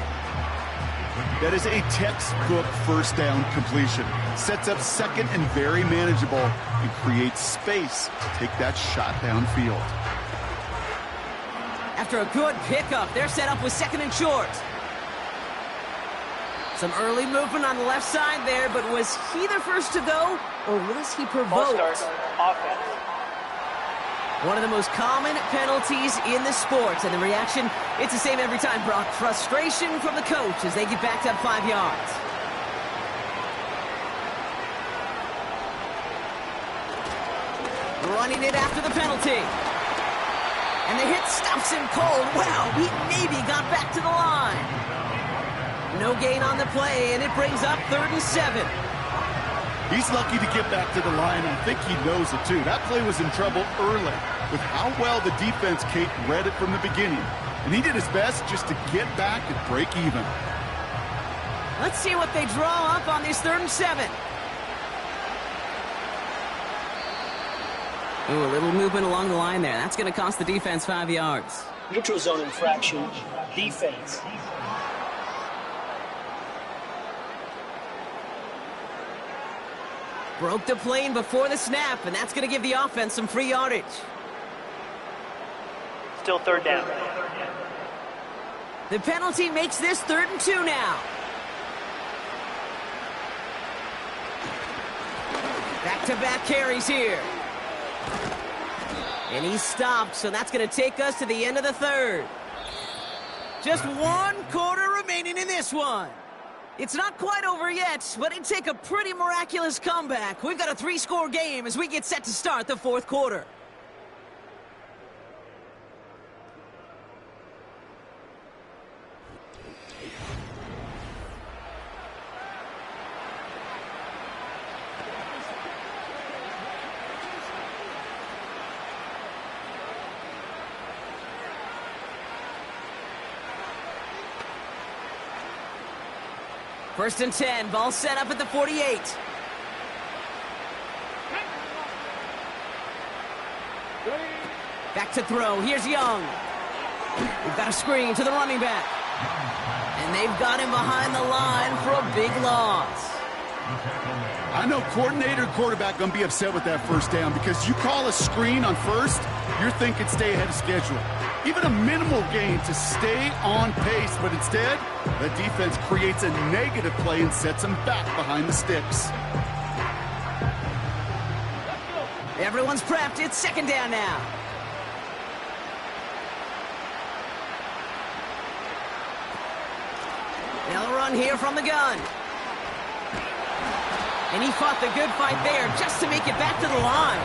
That is a textbook first down completion. Sets up second and very manageable and creates space to take that shot downfield. After a good pickup, they're set up with 2nd and short. Some early movement on the left side there, but was he the first to go, or was he provoked? Ball start, offense. One of the most common penalties in the sport, and the reaction, it's the same every time, Brock. Frustration from the coach as they get backed up 5 yards. Running it after the penalty. And the hit stops him cold. Wow, he maybe got back to the line. No gain on the play, and it brings up 3rd and 7. He's lucky to get back to the line. I think he knows it, too. That play was in trouble early with how well the defense, Kate, read it from the beginning. And he did his best just to get back and break even. Let's see what they draw up on this 3rd and 7. Ooh, a little movement along the line there. That's going to cost the defense 5 yards. Neutral zone infraction, defense. Broke the plane before the snap, and that's going to give the offense some free yardage. Still 3rd down. The penalty makes this 3rd and 2 now. Back-to-back carries here. And he stopped, so that's going to take us to the end of the 3rd. Just 1 quarter remaining in this one. It's not quite over yet, but it'd take a pretty miraculous comeback. We've got a 3-score game as we get set to start the 4th quarter. First and 10, ball set up at the 48. Back to throw, here's Young. We've got a screen to the running back. And they've got him behind the line for a big loss. I know coordinator and quarterback going to be upset with that first down because you call a screen on first, you're thinking stay ahead of schedule. Even a minimal gain to stay on pace, but instead, the defense creates a negative play and sets them back behind the sticks. Everyone's prepped. It's 2nd down now. They'll run here from the gun. And he fought the good fight there just to make it back to the line.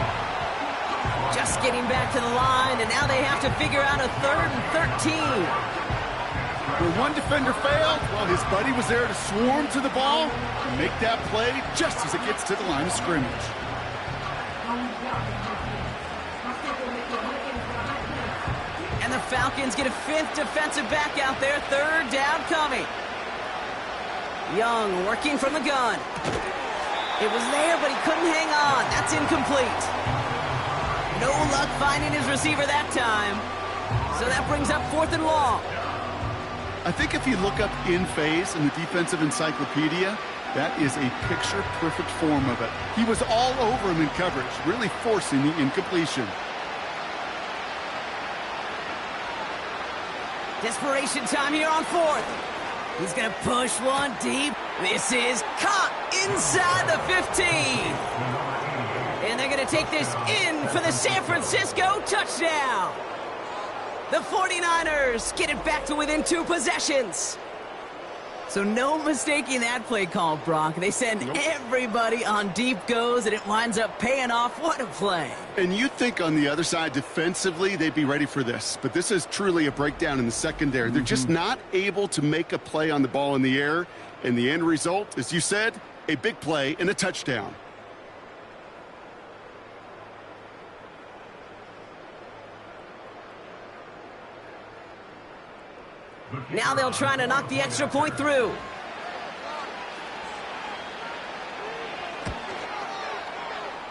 Just getting back to the line, and now they have to figure out a 3rd and 13. When one defender failed, well, his buddy was there to swarm to the ball and make that play just as it gets to the line of scrimmage. And the Falcons get a 5th defensive back out there. 3rd down coming. Young working from the gun. It was there, but he couldn't hang on. That's incomplete. No luck finding his receiver that time. So that brings up 4th and long. I think if you look up in phase in the defensive encyclopedia, that is a picture-perfect form of it. He was all over him in coverage, really forcing the incompletion. Desperation time here on 4th. He's going to push one deep. This is caught inside the 15. And they're going to take this in for the San Francisco touchdown. The 49ers get it back to within 2 possessions. So no mistaking that play call, Brock. They send everybody on deep goes, and it winds up paying off. What a play. And you'd think on the other side, defensively, they'd be ready for this. But this is truly a breakdown in the secondary. They're just not able to make a play on the ball in the air. And the end result, as you said, a big play and a touchdown. Now they'll try to knock the extra point through.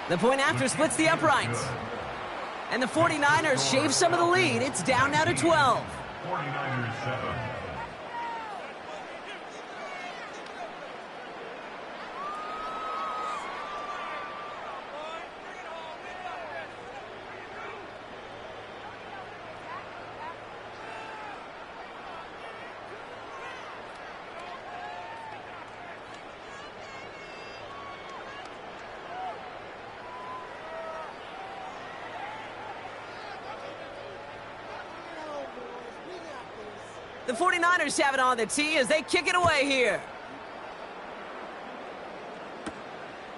The point after splits the uprights. And the 49ers shave some of the lead. It's down now to 12. 49ers 7. The 49ers have it on the tee as they kick it away here.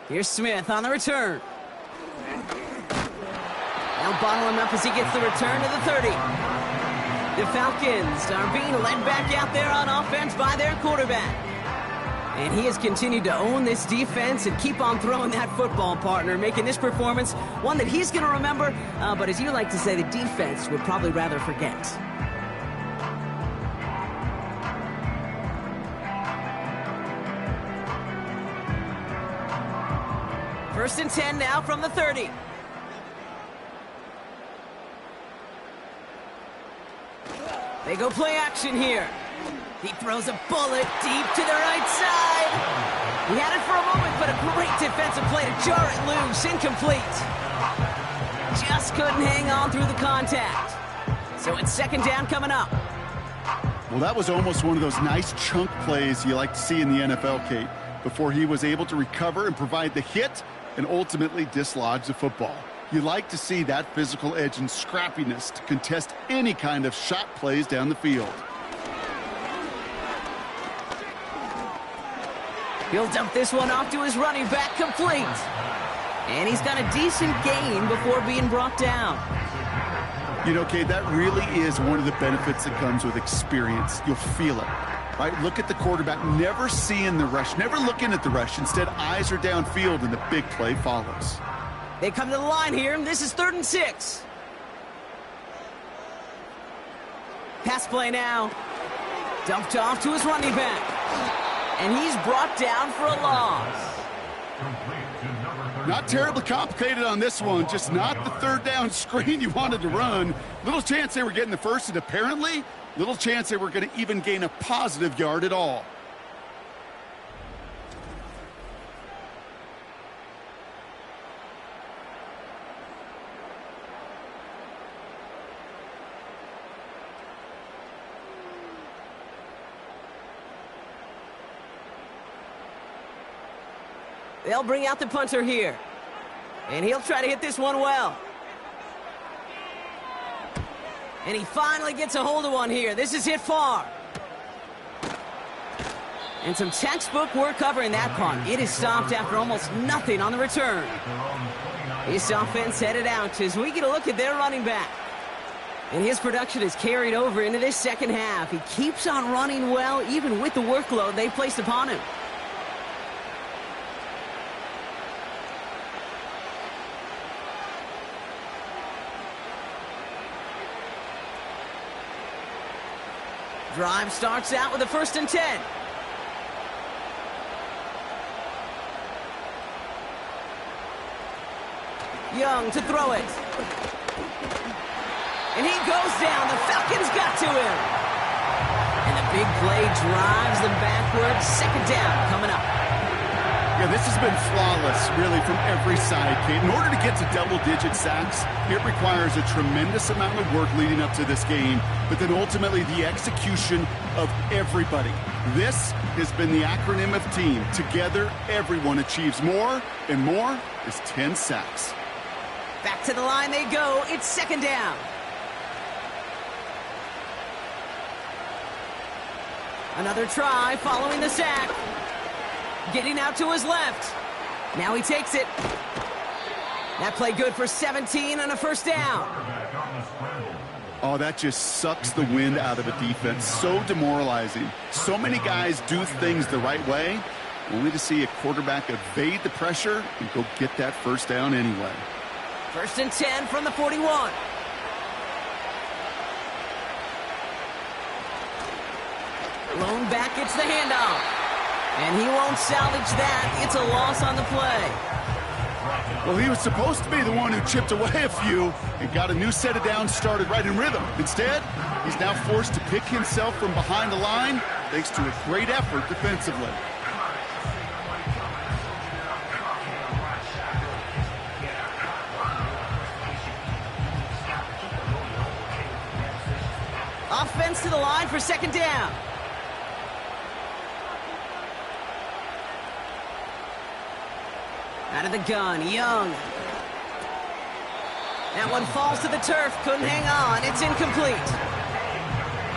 Here's Smith on the return. They'll bottle him up as he gets the return to the 30. The Falcons are being led back out there on offense by their quarterback. And he has continued to own this defense and keep on throwing that football, partner, making this performance one that he's going to remember, but as you like to say, the defense would probably rather forget. First and 10 now from the 30. They go play action here. He throws a bullet deep to the right side. He had it for a moment, but a great defensive play to jar it loose. Incomplete. Just couldn't hang on through the contact. So it's 2nd down coming up. Well, that was almost one of those nice chunk plays you like to see in the NFL, Kate, before he was able to recover and provide the hit and ultimately dislodge the football. You like to see that physical edge and scrappiness to contest any kind of shot plays down the field. He'll dump this one off to his running back, complete. And he's got a decent gain before being brought down. You know, Kate, that really is one of the benefits that comes with experience. You'll feel it. Right, look at the quarterback, never seeing the rush, never looking at the rush. Instead, eyes are downfield, and the big play follows. They come to the line here. This is 3rd and 6. Pass play now. Dumped off to his running back. And he's brought down for a loss. Not terribly complicated on this one, just not the 3rd down screen you wanted to run. Little chance they were getting the first, and apparently little chance they were going to even gain a positive yard at all. They'll bring out the punter here. And he'll try to hit this one well. And he finally gets a hold of one here. This is hit far. And some textbook work covering that punt. It is stopped after almost nothing on the return. This offense headed out as we get a look at their running back. And his production is carried over into this 2nd half. He keeps on running well, even with the workload they placed upon him. Drive starts out with a 1st and 10. Young to throw it. goes down. The Falcons got to him. And the big play drives them backwards. Second down coming up. Yeah, this has been flawless, really, from every side, Kate. In order to get to double-digit sacks, it requires a tremendous amount of work leading up to this game, but then ultimately the execution of everybody. This has been the acronym of team. Together, everyone achieves more, and more is 10 sacks. Back to the line they go. It's second down. Another try following the sack. Getting out to his left. Now he takes it. That play good for 17 on a first down. Oh, that just sucks the wind out of a defense. So demoralizing. So many guys do things the right way, only to see a quarterback evade the pressure and go get that first down anyway. First and 10 from the 41. Lone back gets the handoff. And he won't salvage that. It's a loss on the play. Well, he was supposed to be the one who chipped away a few and got a new set of downs started right in rhythm. Instead, he's now forced to pick himself from behind the line thanks to a great effort defensively. Offense to the line for second down. Out of the gun, Young. That one falls to the turf, couldn't hang on. It's incomplete.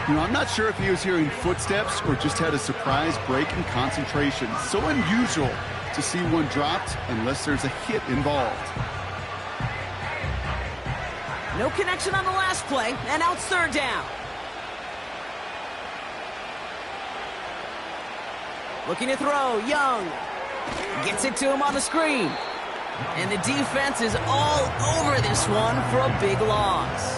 You know, I'm not sure if he was hearing footsteps or just had a surprise break in concentration. So unusual to see one dropped unless there's a hit involved. No connection on the last play, and now it's third down. Looking to throw, Young. Gets it to him on the screen. And the defense is all over this one for a big loss.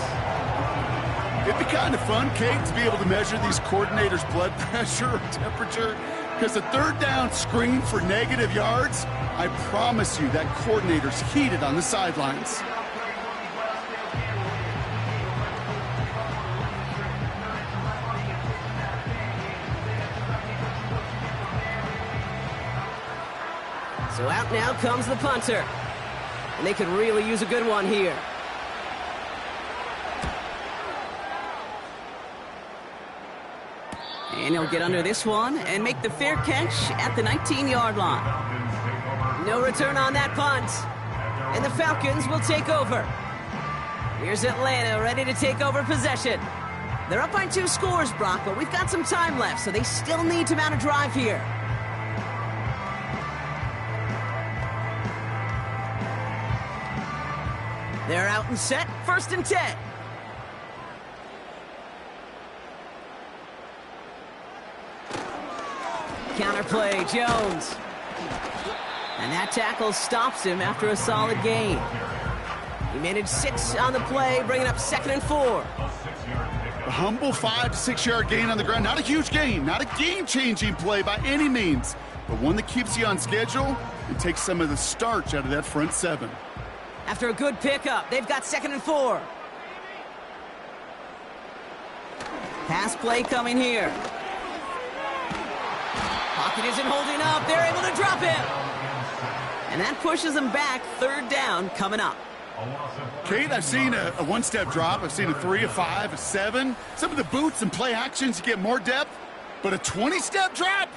It'd be kind of fun, Kate, to be able to measure these coordinators' blood pressure or temperature. Because a third down screen for negative yards, I promise you that coordinator's heated on the sidelines. So out now comes the punter. And they could really use a good one here. And he'll get under this one and make the fair catch at the 19-yard line. No return on that punt. And the Falcons will take over. Here's Atlanta ready to take over possession. They're up by 2 scores, Brock, but we've got some time left, so they still need to mount a drive here. They're out and set, first and 10. Counterplay, Jones. And that tackle stops him after a solid gain. He managed 6 on the play, bringing up second and 4. A humble 5 to 6 yard gain on the ground. Not a huge gain, not a game-changing play by any means, but one that keeps you on schedule and takes some of the starch out of that front 7. After a good pickup, they've got second and 4. Pass play coming here. Pocket isn't holding up. They're able to drop him. And that pushes them back. Third down coming up. Kate, I've seen a one-step drop. I've seen a 3, a 5, a 7. Some of the boots and play actions, you get more depth. But a 20-step drop?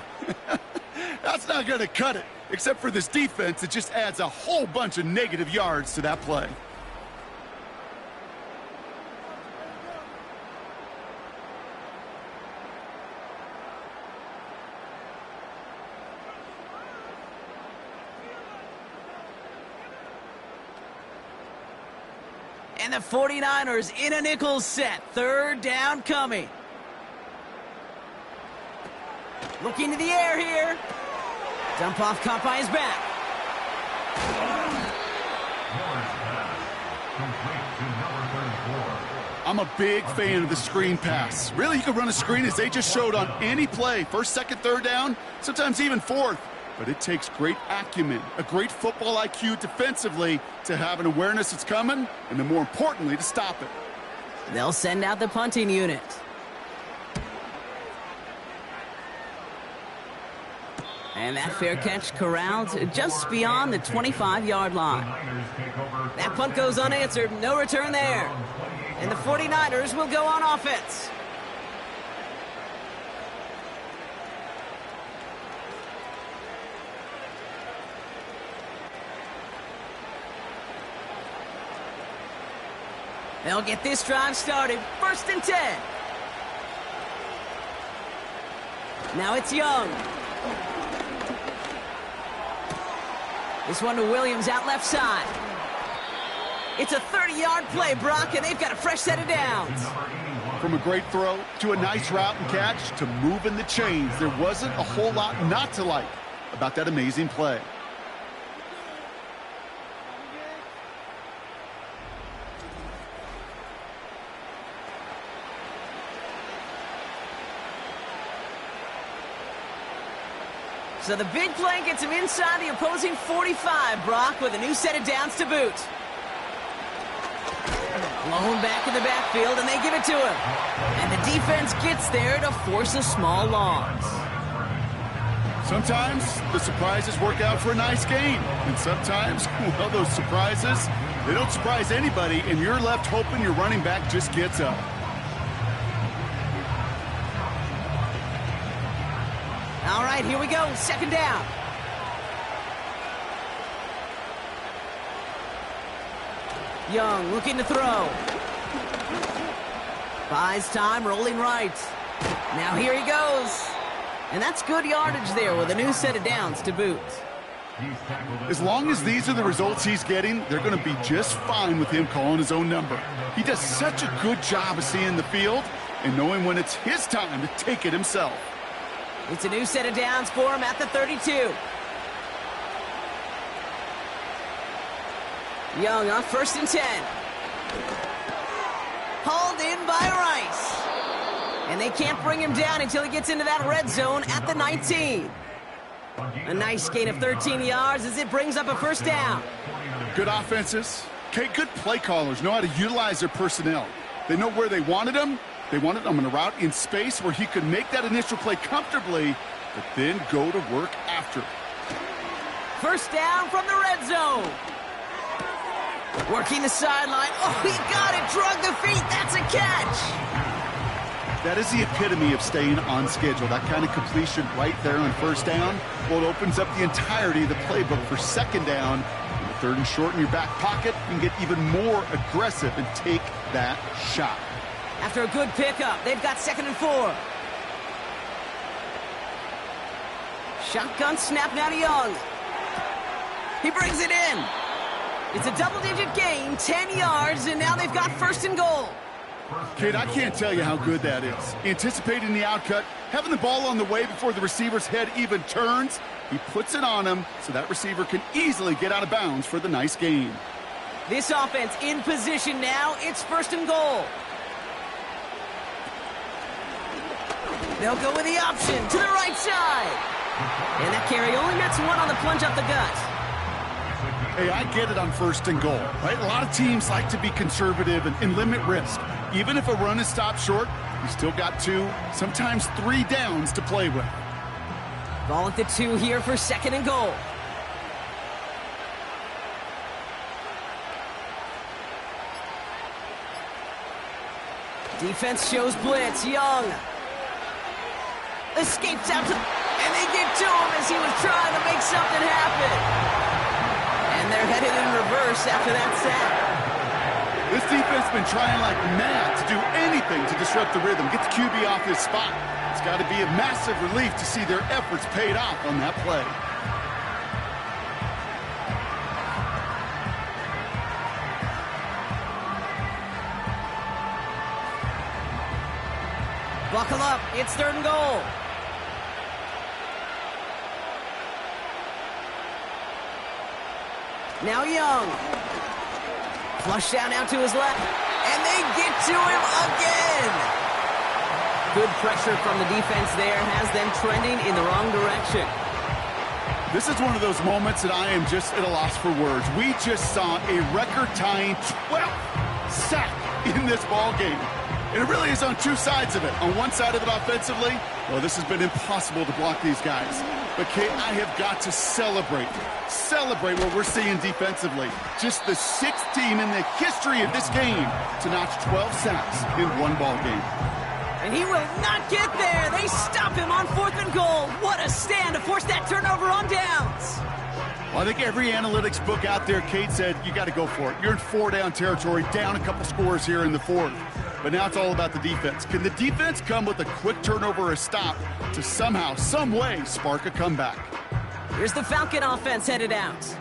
That's not going to cut it. Except for this defense, it just adds a whole bunch of negative yards to that play. And the 49ers in a nickel set. Third down coming. Looking to the air here. Dump off caught by his back. I'm a big fan of the screen pass. Really, you can run a screen as they just showed on any play. First, second, third down, sometimes even fourth. But it takes great acumen, a great football IQ defensively to have an awareness it's coming, and then more importantly, to stop it. They'll send out the punting unit. And that fair catch corralled just beyond the 25-yard line. That punt goes unanswered. No return there. And the 49ers will go on offense. They'll get this drive started. 1st and 10. Now it's Young. This one to Williams out left side. It's a 30-yard play, Brock, and they've got a fresh set of downs. From a great throw to a nice route and catch to moving the chains, there wasn't a whole lot not to like about that amazing play. So the big play gets him inside the opposing 45, Brock, with a new set of downs to boot. Blown back in the backfield, and they give it to him. And the defense gets there to force a small loss. Sometimes the surprises work out for a nice game. And sometimes, well, those surprises, they don't surprise anybody, and you're left hoping your running back just gets up. All right, here we go. 2nd down. Young looking to throw. Buys time, rolling right. Now here he goes. And that's good yardage there with a new set of downs to boot. As long as these are the results he's getting, they're going to be just fine with him calling his own number. He does such a good job of seeing the field and knowing when it's his time to take it himself. It's a new set of downs for him at the 32. Young on 1st and 10. Hauled in by Rice. And they can't bring him down until he gets into that red zone at the 19. A nice gain of 13 yards as it brings up a 1st down. Good offenses. Okay, good play callers know how to utilize their personnel. They know where they wanted them. They wanted him in a route in space where he could make that initial play comfortably, but then go to work after. 1st down from the red zone. Working the sideline. Oh, he got it. Drug the feet. That's a catch. That is the epitome of staying on schedule. That kind of completion right there on 1st down. Well, it opens up the entirety of the playbook for 2nd down. And the 3rd and short in your back pocket, you can get even more aggressive and take that shot. After a good pickup, they've got 2nd and 4. Shotgun snap now to Young. He brings it in. It's a double-digit gain, 10 yards, and now they've got 1st and goal. Kid, I can't tell you how good that is. Anticipating the outcut, having the ball on the way before the receiver's head even turns, he puts it on him so that receiver can easily get out of bounds for the nice gain. This offense in position now. It's 1st and goal. They'll go with the option to the right side. And that carry only nets one on the plunge up the gut. Hey, I get it on 1st and goal, right? A lot of teams like to be conservative and limit risk. Even if a run is stopped short, you still got 2, sometimes 3 downs to play with. Ball at the 2 here for 2nd and goal. Defense shows blitz. Young escapes out to, and they give to him as he was trying to make something happen. And they're headed in reverse after that sack. This defense has been trying like mad to do anything to disrupt the rhythm, get the QB off his spot. It's got to be a massive relief to see their efforts paid off on that play. Buckle up, it's 3rd and goal. Now Young. Flush down out to his left. And they get to him again. Good pressure from the defense there has them trending in the wrong direction. This is one of those moments that I am just at a loss for words. We just saw a record-tying 12th sack in this ball game. And it really is on two sides of it. On one side of it offensively, well, this has been impossible to block these guys. But, Kate, I have got to celebrate what we're seeing defensively. Just the sixth team in the history of this game to notch 12 sacks in one ball game. And he will not get there. They stop him on 4th and goal. What a stand to force that turnover on downs. Well, I think every analytics book out there, Kate, said you got to go for it. You're in 4-down territory, down a couple scores here in the 4th. But now it's all about the defense. Can the defense come with a quick turnover or a stop to somehow, some way, spark a comeback? Here's the Falcon offense headed out.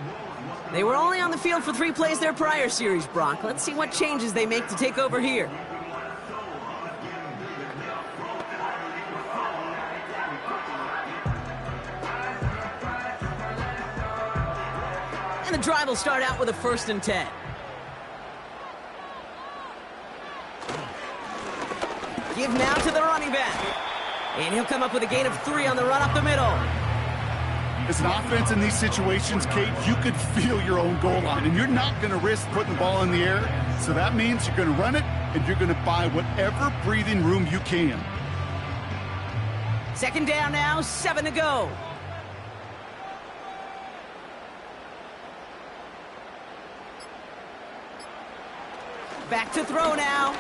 They were only on the field for 3 plays their prior series, Brock. Let's see what changes they make to take over here. And the drive will start out with a 1st and 10. Give now to the running back. And he'll come up with a gain of 3 on the run up the middle. As an offense in these situations, Kate, you could feel your own goal line, and you're not going to risk putting the ball in the air. So that means you're going to run it, and you're going to buy whatever breathing room you can. 2nd down now, 7 to go. Back to throw now.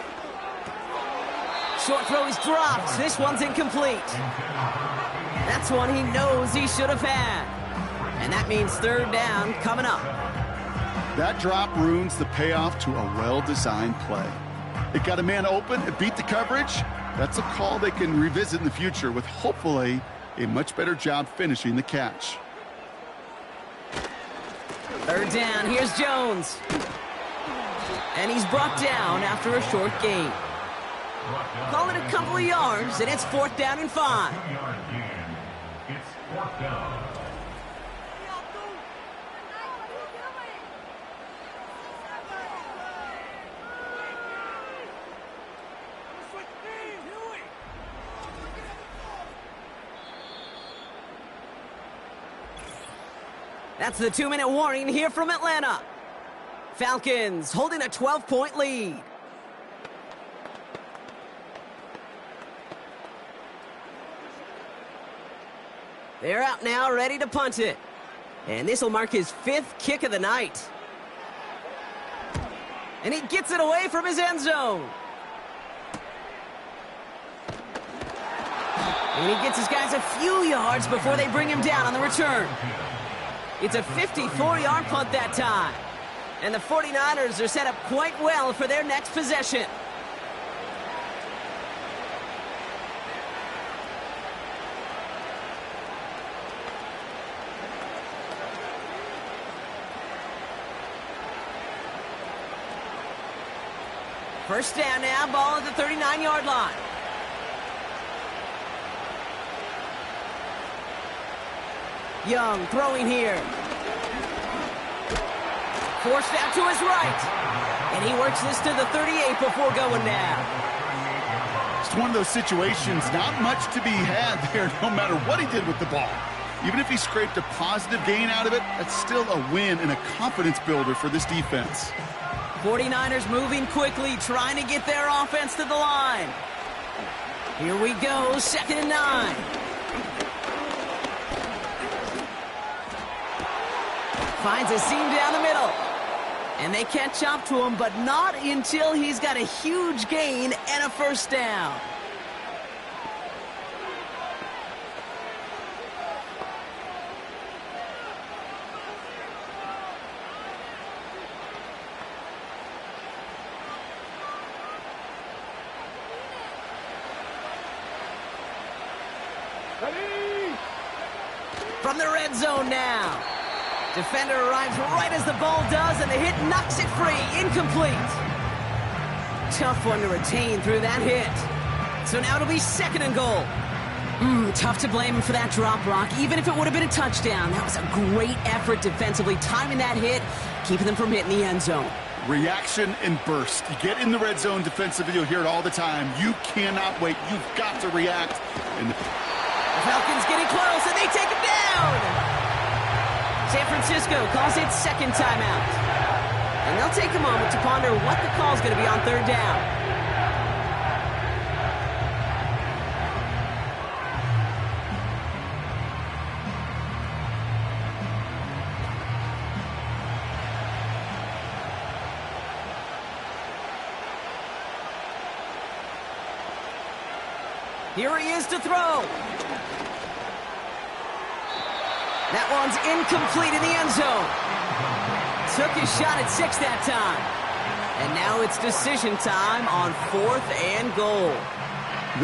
Short throw is dropped. This one's incomplete. That's one he knows he should have had. And that means 3rd down coming up. That drop ruins the payoff to a well-designed play. It got a man open, it beat the coverage. That's a call they can revisit in the future with hopefully a much better job finishing the catch. 3rd down, here's Jones. And he's brought down after a short gain. Call it a couple of yards, and it's 4th down and 5. It's 4th down. That's the 2-minute warning here from Atlanta. Falcons holding a 12-point lead. They're out now, ready to punt it. And this will mark his 5th kick of the night. And he gets it away from his end zone. And he gets his guys a few yards before they bring him down on the return. It's a 54-yard punt that time. And the 49ers are set up quite well for their next possession. First down now, ball at the 39-yard line. Young throwing here. Forced out to his right. And he works this to the 38 before going down. It's one of those situations, not much to be had there no matter what he did with the ball. Even if he scraped a positive gain out of it, that's still a win and a confidence builder for this defense. 49ers moving quickly, trying to get their offense to the line. Here we go, 2nd and 9. Finds a seam down the middle. And they catch up to him, but not until he's got a huge gain and a 1st down. From the red zone now. Defender arrives right as the ball does, and the hit knocks it free. Incomplete. Tough one to retain through that hit. So now it'll be 2nd and goal. Tough to blame him for that drop, Brock. Even if it would have been a touchdown, that was a great effort defensively, timing that hit, keeping them from hitting the end zone. Reaction and burst. You get in the red zone defensively, you'll hear it all the time. You cannot wait. You've got to react. And the Falcons getting close, and they take him down. San Francisco calls it 2nd timeout. And they'll take a moment to ponder what the call's going to be on third down. Here he is to throw. That one's incomplete in the end zone. Took his shot at 6 that time. And now it's decision time on 4th and goal.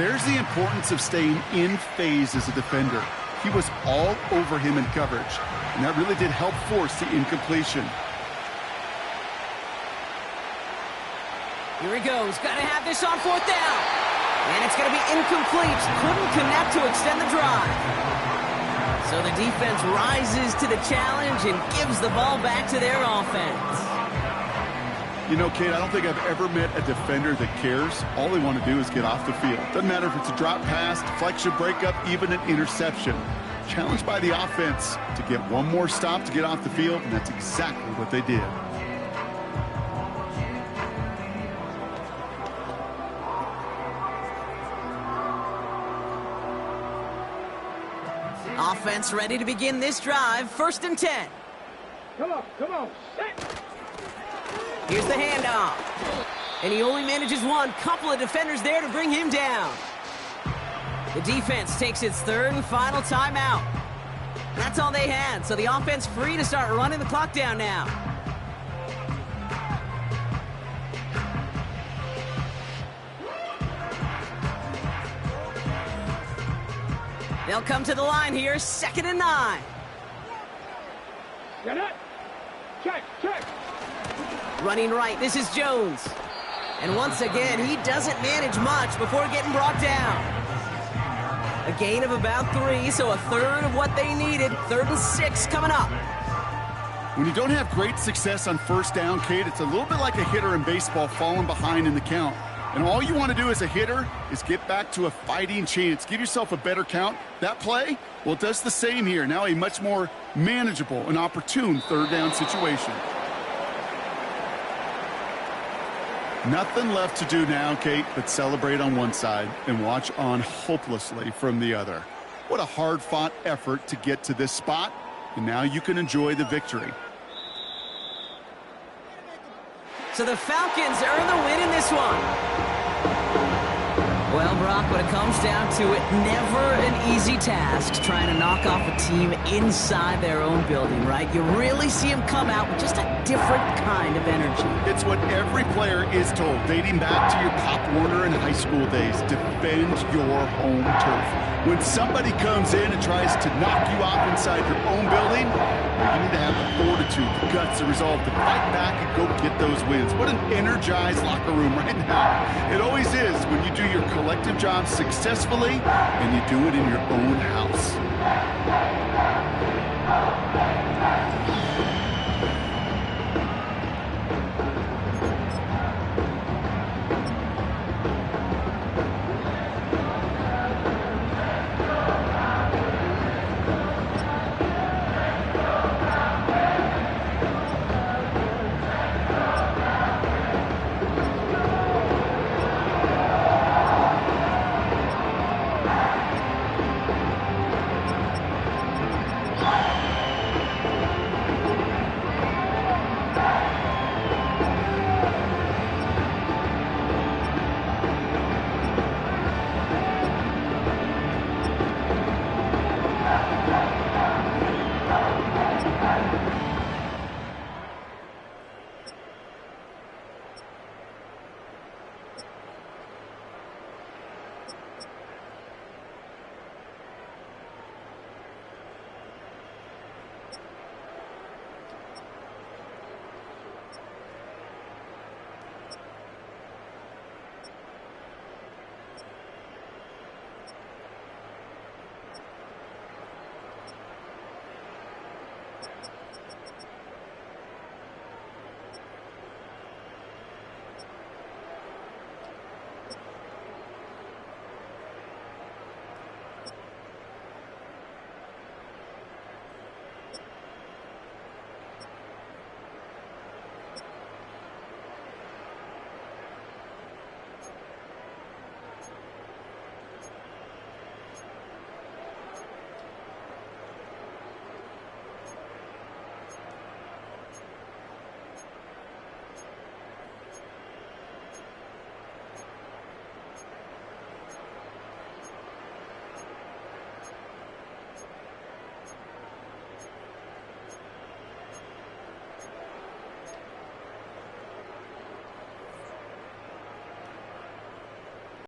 There's the importance of staying in phase as a defender. He was all over him in coverage, and that really did help force the incompletion. Here he goes. Got to have this on 4th down. And it's going to be incomplete. Couldn't connect to extend the drive. So the defense rises to the challenge and gives the ball back to their offense. You know, Kate, I don't think I've ever met a defender that cares. All they want to do is get off the field. Doesn't matter if it's a drop pass, deflection, breakup, even an interception. Challenged by the offense to get one more stop to get off the field, and that's exactly what they did. Offense ready to begin this drive. 1st and 10. Come on, set. Here's the handoff. And he only manages one. Couple of defenders there to bring him down. The defense takes its 3rd and final timeout. That's all they had, so the offense free to start running the clock down now. They'll come to the line here, 2nd and 9. Get it. Check. Running right, this is Jones. And once again, he doesn't manage much before getting brought down. A gain of about 3, so a 1/3 of what they needed. 3rd and 6 coming up. When you don't have great success on 1st down, Kate, it's a little bit like a hitter in baseball falling behind in the count. And all you want to do as a hitter is get back to a fighting chance. Give yourself a better count. That play, well, it does the same here. Now a much more manageable and opportune 3rd down situation. Nothing left to do now, Kate, but celebrate on one side and watch on hopelessly from the other. What a hard-fought effort to get to this spot, and now you can enjoy the victory. So the Falcons earn the win in this one. Well, Brock, when it comes down to it, never an easy task trying to knock off a team inside their own building, right? You really see them come out with just a different kind of energy. It's what every player is told, dating back to your Pop Warner and high school days. Defend your home turf. When somebody comes in and tries to knock you off inside your own building, you need to have the fortitude, the guts, the resolve to fight back and go get those wins. What an energized locker room right now. It always is when you do your collective job successfully and you do it in your own house.